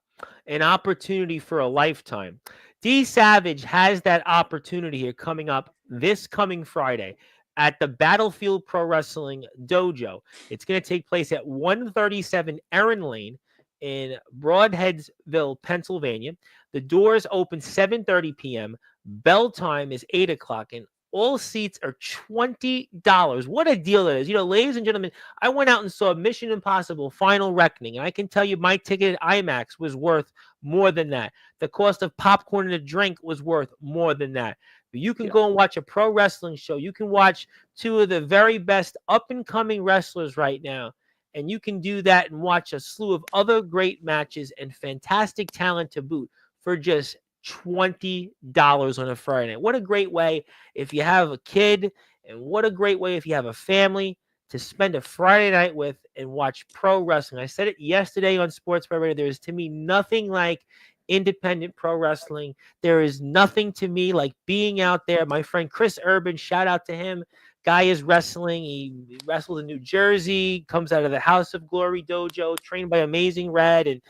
an opportunity for a lifetime. D Savage has that opportunity here coming up this coming Friday at the Battlefield Pro Wrestling Dojo. It's going to take place at 137 Erin Lane in Broadheadsville, Pennsylvania. The doors open 7:30 p.m. Bell time is 8 o'clock, and all seats are $20. What a deal that is. Ladies and gentlemen, I went out and saw Mission Impossible Final Reckoning, and I can tell you my ticket at IMAX was worth more than that. The cost of popcorn and a drink was worth more than that. But you can go and watch a pro wrestling show. You can watch two of the very best up-and-coming wrestlers right now, and you can do that and watch a slew of other great matches and fantastic talent to boot for just $20 on a Friday night. What a great way if you have a kid, and what a great way if you have a family to spend a Friday night with and watch pro wrestling. I said it yesterday on Sportswire Radio. There is to me nothing like independent pro wrestling. There is nothing to me like being out there. My friend Chris Urban, shout out to him. Guy is wrestling. He wrestles in New Jersey, comes out of the House of Glory dojo, trained by Amazing Red, and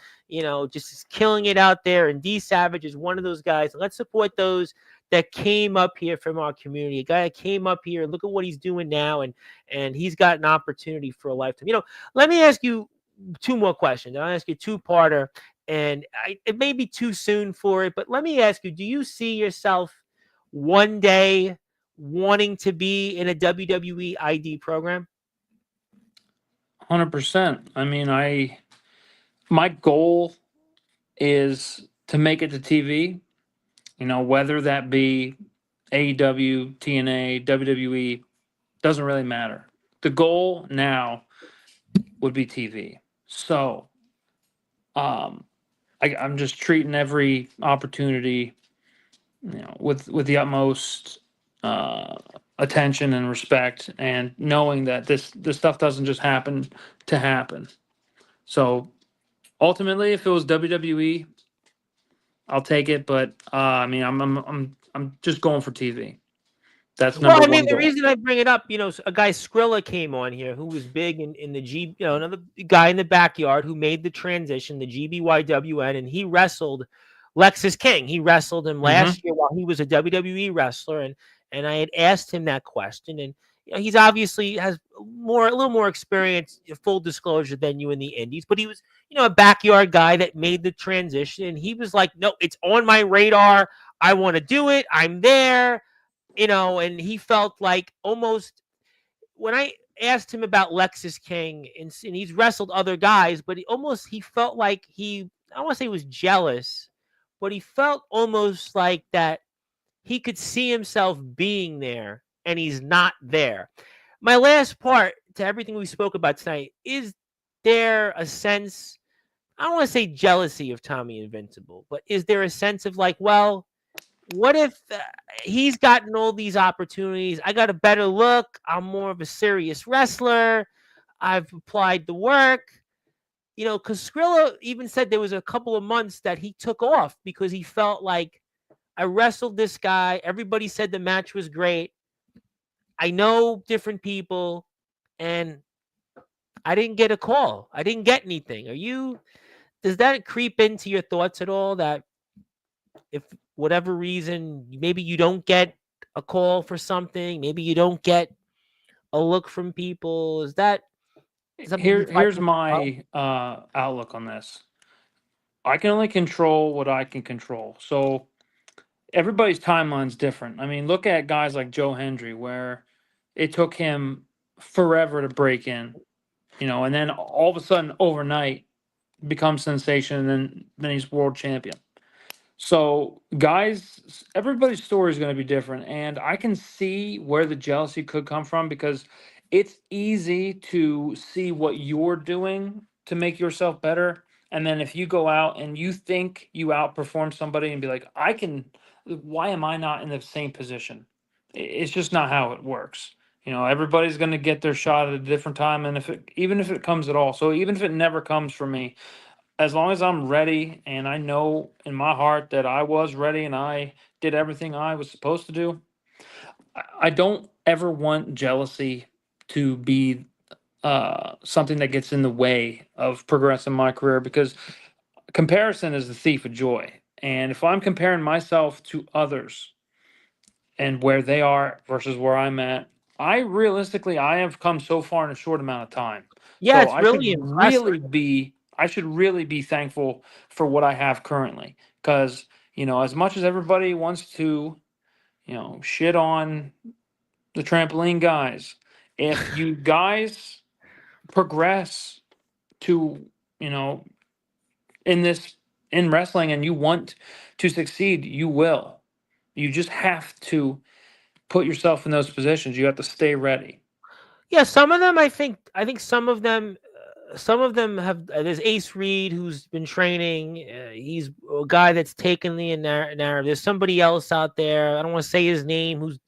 just is killing it out there. And D Savage is one of those guys. Let's support those that came up here from our community. A guy that came up here, look at what he's doing now, and he's got an opportunity for a lifetime. Let me ask you two more questions. I'll ask you a two-parter, and it may be too soon for it, but let me ask you, do you see yourself one day wanting to be in a WWE ID program? 100%. I mean, my goal is to make it to TV, whether that be AEW, TNA, WWE, doesn't really matter. The goal now would be TV. So um, I'm just treating every opportunity, with the utmost uh, attention and respect, and knowing that this stuff doesn't just happen to happen. So ultimately, if it was WWE, I'll take it. But I'm just going for TV. That's Well, number I mean, one the goal. reason I bring it up, a guy Skrilla came on here who was big in the another guy in the backyard who made the transition, the GBYWN, and he wrestled Lexus King. He wrestled him Hmm. last year while he was a WWE wrestler, and I had asked him that question, and he's obviously has a little more experience, full disclosure, than you in the Indies, but he was, a backyard guy that made the transition, and he was like, "No, it's on my radar. I want to do it. I'm there." And he felt like almost when I asked him about Lexus King, and he's wrestled other guys, but he felt like I don't want to say he was jealous, but he felt almost like that he could see himself being there and he's not there. My last part to everything we spoke about tonight is there a sense, I don't want to say jealousy of Tommy Invincible, but is there a sense of like, well, what if he's gotten all these opportunities? I got a better look. I'm more of a serious wrestler. I've applied the work. Because Skrilla even said there was a couple of months that he took off because he felt like I wrestled this guy. Everybody said the match was great. I know different people, and I didn't get a call. I didn't get anything. Does that creep into your thoughts at all that if whatever reason maybe you don't get a call for something, maybe you don't get a look from people, is that something you fight Here's with as well? my outlook on this. I can only control what I can control. So everybody's timeline's different. I mean, look at guys like Joe Hendry, where it took him forever to break in, and then all of a sudden overnight becomes sensation, and then he's world champion. So, guys, everybody's story is going to be different, and I can see where the jealousy could come from because it's easy to see what you're doing to make yourself better, and then if you go out and you think you outperform somebody and be like, "I can, why am I not in the same position?" It's just not how it works. Everybody's going to get their shot at a different time, and even if it comes at all, so even if it never comes for me, as long as I'm ready and I know in my heart that I was ready and I did everything I was supposed to do, I don't ever want jealousy to be something that gets in the way of progressing my career, because comparison is the thief of joy. And if I'm comparing myself to others and where they are versus where I'm at, I have come so far in a short amount of time. Yeah, So it's really impressive. I should really be thankful for what I have currently. Because, as much as everybody wants to, shit on the trampoline guys, if you guys progress to, you know, in this in wrestling and you want to succeed, you will. You just have to put yourself in those positions. You have to stay ready. Yeah, some of them I think some of them have there's Ace Reed who's been training. He's a guy that's taken the narrative. There's somebody else out there. I don't want to say his name.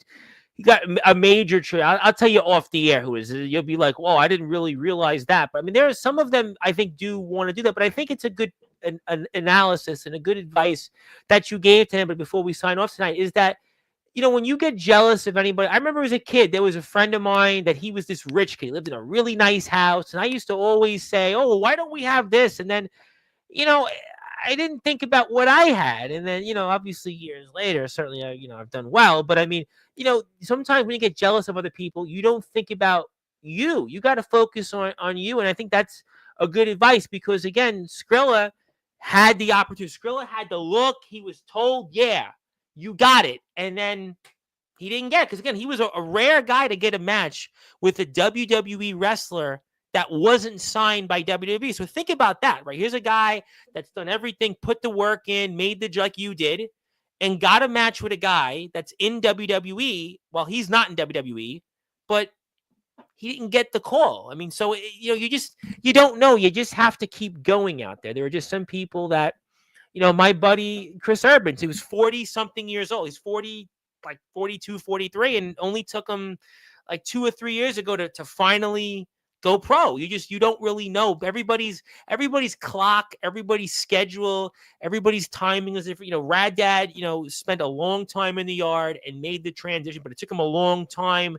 He got a major trade. I'll tell you off the air who is. You'll be like, "Whoa, I didn't really realize that." But I mean, there are some of them I think do want to do that. But I think it's a good an analysis and a good advice that you gave to him. But before we sign off tonight, is that when you get jealous of anybody, I remember as a kid, there was a friend of mine that he was this rich kid. He lived in a really nice house. And I used to always say, "Oh, why don't we have this?" And then, you know, I didn't think about what I had. And then, obviously years later, certainly, I've done well. But I mean, sometimes when you get jealous of other people, you don't think about you. You got to focus on you. And I think that's a good advice because, again, Skrilla had the opportunity. Skrilla had the look. He was told, yeah, you got it. And then he didn't get it because, again, he was a rare guy to get a match with a WWE wrestler that wasn't signed by WWE. So think about that, right? Here's a guy that's done everything, put the work in, made the like you did, and got a match with a guy that's in WWE. Well, he's not in WWE, but he didn't get the call. I mean, so you don't know. You just have to keep going out there. There are just some people that my buddy Chris Urban, he was 40 something years old. He's 40, like 42, 43, and only took him like 2 or 3 years ago to finally go pro. You don't really know. Everybody's clock, everybody's schedule, everybody's timing is different. Rad Dad, spent a long time in the yard and made the transition, but it took him a long time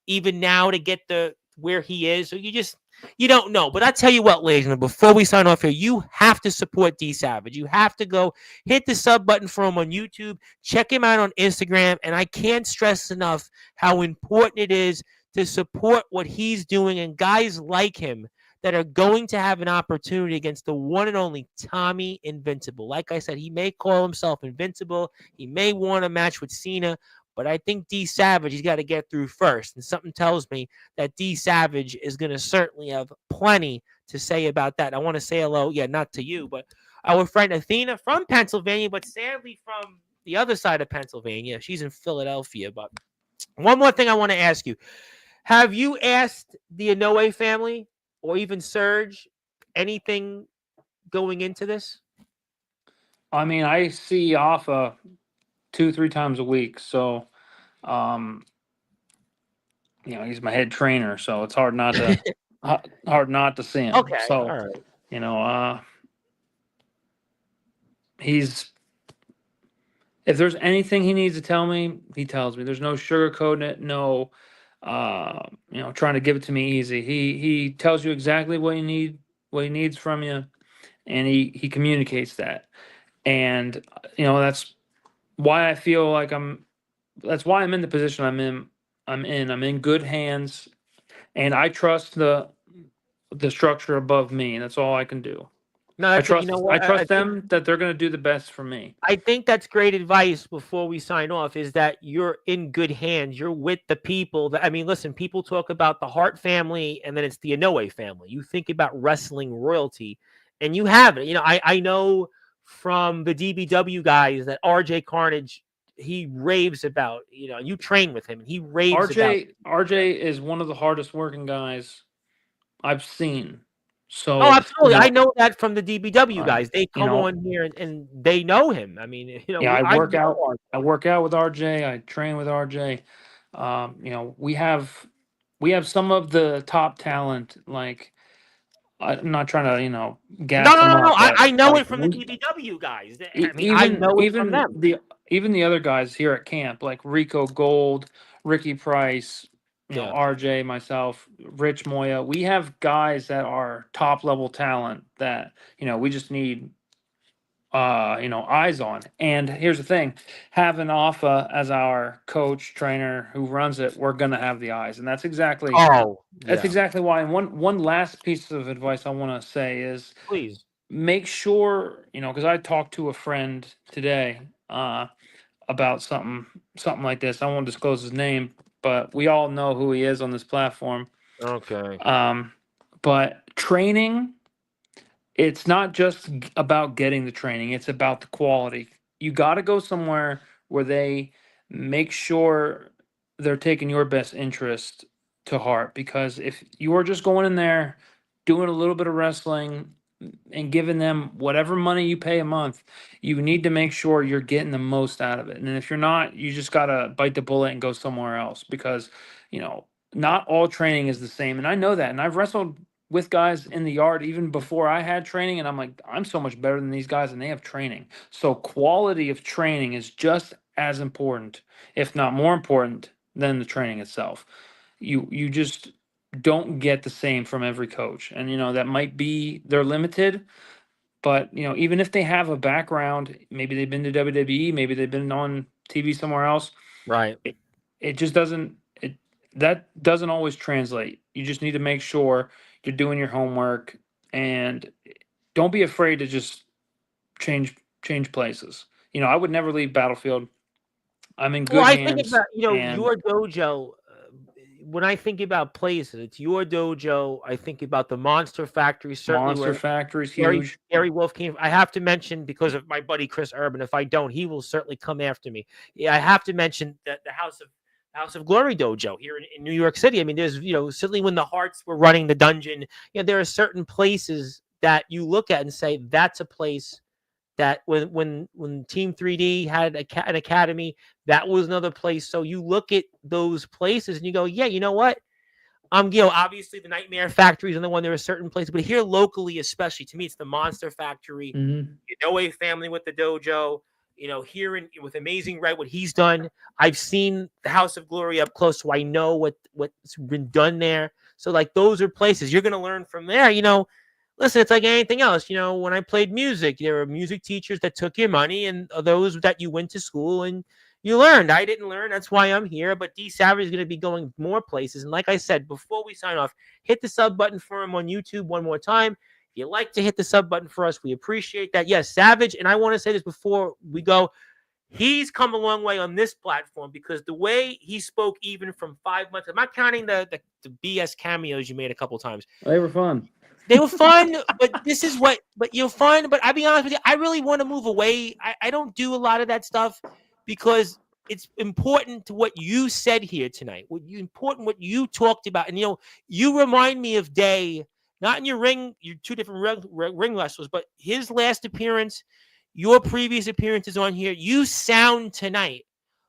even now to get the where he is. So you don't know. But I tell you what, ladies and gentlemen, before we sign off here, you have to support D Savage. You have to go hit the sub button for him on YouTube. Check him out on Instagram. And I can't stress enough how important it is to support what he's doing and guys like him that are going to have an opportunity against the one and only Tommy Invincible. Like I said, he may call himself Invincible. He may want a match with Cena. But I think D Savage, he's got to get through first. And something tells me that D Savage is going to certainly have plenty to say about that. I want to say hello, not to you, but our friend Athena from Pennsylvania, but sadly from the other side of Pennsylvania. She's in Philadelphia. But one more thing I want to ask you. Have you asked the Inoue family or even Serge anything going into this? I mean, I see Alpha 2-3 times a week, so he's my head trainer, so it's hard not to hard not to see him. Okay, So all right. He's, if there's anything he needs to tell me, he tells me. There's no sugarcoating it, no trying to give it to me easy. He tells you exactly what he needs from you, and he communicates that. And that's why I feel like that's why I'm in the position I'm in. I'm in good hands, and I trust the structure above me. And that's all I can do. No, I that's trust what I trust them that they're going to do the best for me. I think that's great advice before we sign off is that you're in good hands. You're with the people that, I mean, listen, people talk about the Hart family and then it's the Inoue family. You think about wrestling royalty and you have it. I know from the DBW guys that RJ Carnage, he raves about, you train with him and he raves about. RJ is one of the hardest working guys I've seen. So, Oh, absolutely. I know that from the DBW guys. They come you know, on here and they know him. I mean, yeah, I work out. know I work out with RJ. I train with RJ. We have some of the top talent. Like, I'm not trying to No, gas no, them no, no. up, but I know like it from the DBW guys. I mean, I even know it from them. the other guys here at camp, like Rico Gold, Ricky Price, Yeah. RJ, myself, Rich Moya. We have guys that are top level talent that we just need eyes on. And here's the thing, having Alpha as our coach trainer who runs it, we're gonna have the eyes. And that's exactly Oh, yeah. why. And one last piece of advice I want to say is Please. make sure, because I talked to a friend today about something like this. I won't disclose his name, but we all know who he is on this platform. Okay. But training, it's not just about getting the training, it's about the quality. You got to go somewhere where they make sure they're taking your best interest to heart, because if you are just going in there doing a little bit of wrestling and giving them whatever money you pay a month, you need to make sure you're getting the most out of it. And if you're not, you just got to bite the bullet and go somewhere else, because not all training is the same. And I know that, and I've wrestled with guys in the yard even before I had training, and I'm like, I'm so much better than these guys and they have training. So quality of training is just as important, if not more important, than the training itself. You just don't get the same from every coach. And that might be they're limited, but even if they have a background, maybe they've been to WWE, maybe they've been on TV somewhere else, Right. it just doesn't that doesn't always translate. You just need to make sure you're doing your homework, and don't be afraid to just change places. I would never leave Battlefield. I'm in good Well, I think hands. about, And your dojo. when I think about places, it's your dojo. I think about the Monster Factory, certainly Monster where Factory's Gary huge. Gary Wolf came. I have to mention because of my buddy Chris Urban. If I don't, he will certainly come after me. Yeah, I have to mention that the House of Glory dojo here in New York City. I mean, there's certainly when the Hearts were running the dungeon, there are certain places that you look at and say that's a place that when Team 3D had an academy, that was another place. So you look at those places and you go, yeah, you know what? Obviously the Nightmare Factory is another one. There are certain places, but here locally, especially to me, it's the Monster Factory. Mm-hmm. Inoue family with the dojo. Here with Amazing Red, what he's done. I've seen the House of Glory up close, so I know what's been done there. So like those are places you're gonna learn from there. Listen, it's like anything else. When I played music, there were music teachers that took your money, and those that you went to school and you learned. I didn't learn. That's why I'm here. But D Savage is going to be going more places. And like I said, before we sign off, hit the sub button for him on YouTube one more time. If you like to hit the sub button for us, we appreciate that. Yes, Savage, and I want to say this before we go, he's come a long way on this platform because the way he spoke, even from 5 months, I'm not counting the BS cameos you made a couple times. They were fun. They were fun, but this is but you're fun. But I'll be honest with you, I really want to move away. I don't do a lot of that stuff because it's important to what you said here tonight. What you talked about. And, you remind me of Day, not in your two different ring wrestlers, but his last appearance, your previous appearances on here. You sound tonight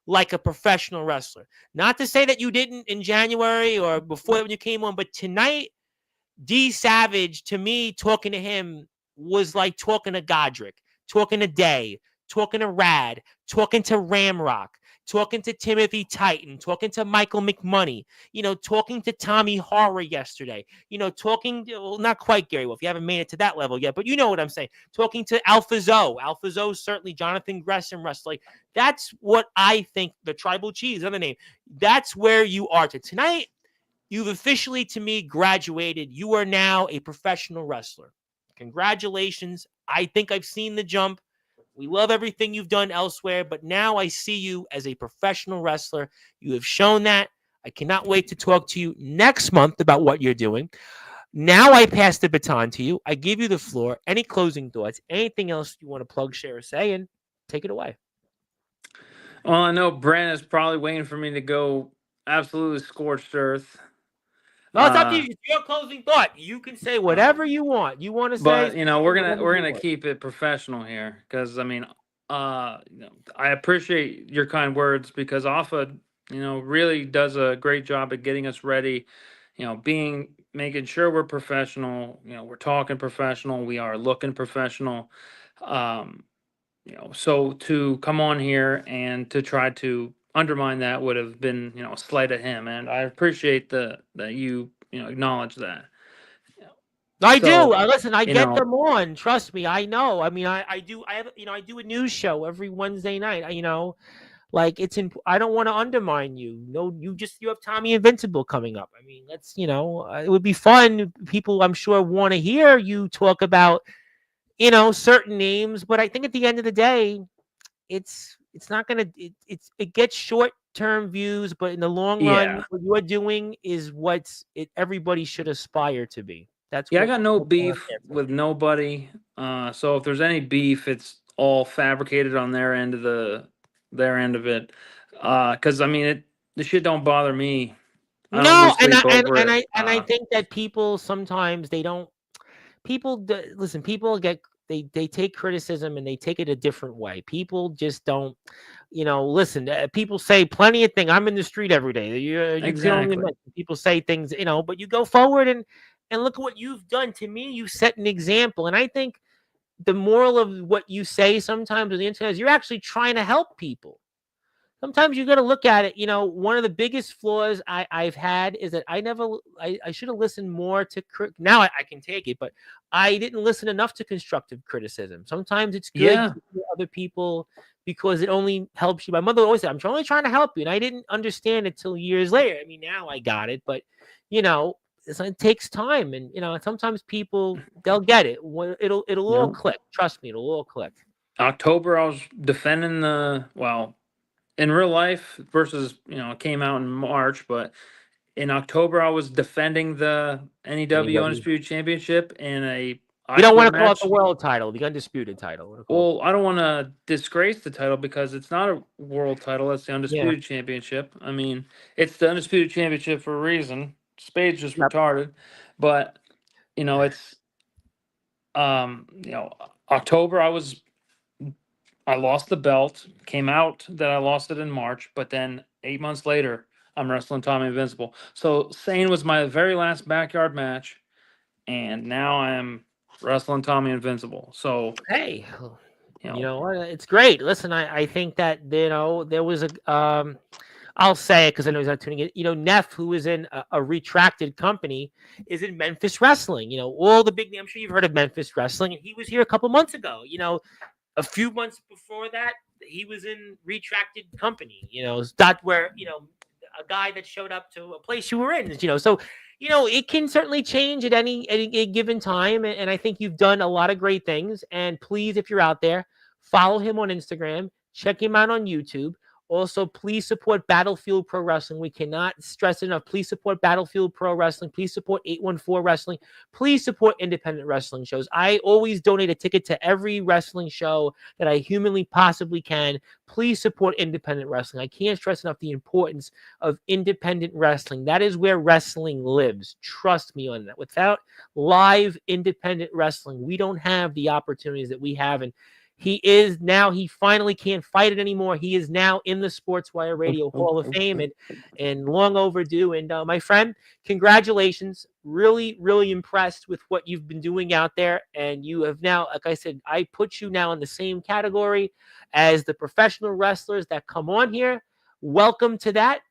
like a professional wrestler. Not to say that you didn't in January or before when you came on, but tonight, D Savage, to me, talking to him was like talking to Godric, talking to Day, talking to Rad, talking to Ramrock, talking to Timothy Titan, talking to Michael McMoney, talking to Tommy Horror yesterday, not quite Gary Wolf. You haven't made it to that level yet, but you know what I'm saying. Talking to Alpha Zoe, certainly Jonathan Gresham wrestling. That's what I think, the Tribal Cheese, other name. That's where you are to tonight. You've officially, to me, graduated. You are now a professional wrestler. Congratulations. I think I've seen the jump. We love everything you've done elsewhere, but now I see you as a professional wrestler. You have shown that. I cannot wait to talk to you next month about what you're doing. Now I pass the baton to you. I give you the floor. Any closing thoughts? Anything else you want to plug, share, or say? And take it away. Well, I know Brandon's probably waiting for me to go absolutely scorched earth. No, it's up to you. It's your closing thought. You can say whatever you want. You want to say, but we're gonna keep it professional here because I mean, I appreciate your kind words because Alpha, really does a great job at getting us ready. Making sure we're professional. We're talking professional. We are looking professional. Um, so to come on here and to try to undermine that would have been, a slight at him. And I appreciate that you, acknowledge that. I do. So, Listen, I you get know, them on. Trust me, I know. I mean, I do. I have, I do a news show every Wednesday night. Like I don't want to undermine you. No, you have Tommy Invincible coming up. I mean, let's, it would be fun. People, I'm sure, want to hear you talk about, certain names. But I think at the end of the day, it's not gonna. It gets short-term views, but in the long run, yeah. what you're doing is everybody should aspire to be. That's Yeah, I what got no that's what I'm beef there for. with nobody. So if there's any beef, it's all fabricated on their end of it. Cause I mean, the shit don't bother me. I don't No, lose sleep over it. and I think that people sometimes they don't. Listen. People they take criticism and they take it a different way. People just don't. Listen. People say plenty of things. I'm in the street every day. You can only Exactly. imagine. People say things. But you go forward and look at what you've done. To me, you set an example, and I think the moral of what you say sometimes on the internet is you're actually trying to help people. Sometimes you got to look at it. One of the biggest flaws I've had is that I should have listened more to now I can take it, but I didn't listen enough to constructive criticism. Sometimes it's good Yeah. to hear other people because it only helps you. My mother always said, I'm only trying to help you. And I didn't understand it till years later. I mean, now I got it, but it takes time. And, sometimes people, they'll get it. It'll all No. click. Trust me, it'll all click. October, I was defending in real life versus, it came out in March, but In October, I was defending the NEW NEW. Undisputed Championship in a We I don't Quit want to call it match. the world title, the undisputed title. We'll call it. Well, I don't want to disgrace the title because it's not a world title. It's the Yeah. Undisputed Championship. I mean, it's the Undisputed Championship for a reason. Spade's just Yep. retarded. But, it's, October, I lost the belt, came out that I lost it in March, but then 8 months later, I'm wrestling Tommy Invincible. So Sane was my very last backyard match, and now I'm wrestling Tommy Invincible. So, Hey, you you know, know what? It's great. Listen, I think that there was a I'll say it because I know he's not tuning in. Neff, who is in a retracted company, is in Memphis Wrestling. All the big names. I'm sure you've heard of Memphis Wrestling, and he was here a couple months ago. A few months before that, he was in retracted company. That where a guy that showed up to a place you were in. So it can certainly change at any given time, and I think you've done a lot of great things. And please, if you're out there, follow him on Instagram, check him out on YouTube. Also, please support Battlefield Pro Wrestling. We cannot stress enough. Please support Battlefield Pro Wrestling. Please support 814 Wrestling. Please support independent wrestling shows. I always donate a ticket to every wrestling show that I humanly possibly can. Please support independent wrestling. I can't stress enough the importance of independent wrestling. That is where wrestling lives. Trust me on that. Without live independent wrestling, we don't have the opportunities that we have. And he finally can't fight it anymore. He is now in the Sportswire Radio Hall of Fame, and long overdue. And my friend, congratulations. Really, really impressed with what you've been doing out there. And you have now, like I said, I put you now in the same category as the professional wrestlers that come on here. Welcome to that.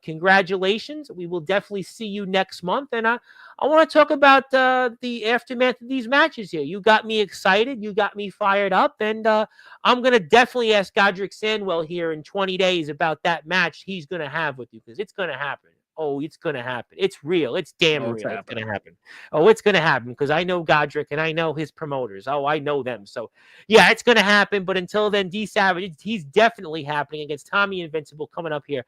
Congratulations. We will definitely see you next month. And I want to talk about the aftermath of these matches here. You got me excited. You got me fired up. And I'm going to definitely ask Godric Sandwell here in 20 days about that match he's going to have with you, because it's going to happen. Oh, it's going to happen. It's real. It's damn real. It's going to happen. Oh, it's going to happen because I know Godric and I know his promoters. Oh, I know them. So, yeah, it's going to happen. But until then, D Savage, he's definitely happening against Tommy Invincible coming up here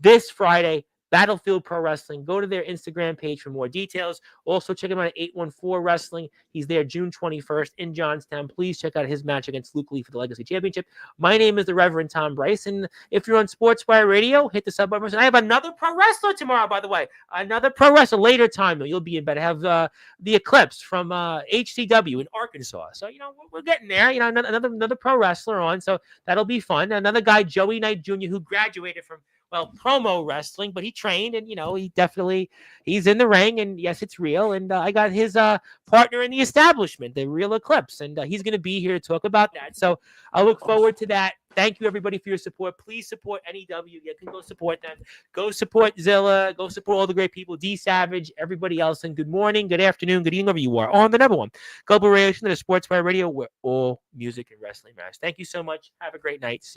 this Friday. Battlefield Pro Wrestling. Go to their Instagram page for more details. Also, check him out at 814 Wrestling. He's there June 21st in Johnstown. Please check out his match against Luke Lee for the Legacy Championship. My name is the Reverend Tom Bryce, and if you're on Sportswire Radio, hit the sub button. I have another pro wrestler tomorrow, by the way. Another pro wrestler later time, though. You'll be in bed. I have the Eclipse from HCW in Arkansas. So, we're getting there. Another pro wrestler on, so that'll be fun. Another guy, Joey Knight Jr., who graduated from promo wrestling, but he trained, and he's in the ring, and yes, it's real. And I got his partner in the establishment, the Real Eclipse, and he's going to be here to talk about that. So I look forward to that. Thank you, everybody, for your support. Please support NEW. You can go support them. Go support Zilla. Go support all the great people, D Savage, everybody else. And good morning, good afternoon, good evening, wherever you are on the number one global radio station, the Sportswire Radio, where all music and wrestling matters. Thank you so much. Have a great night. See you.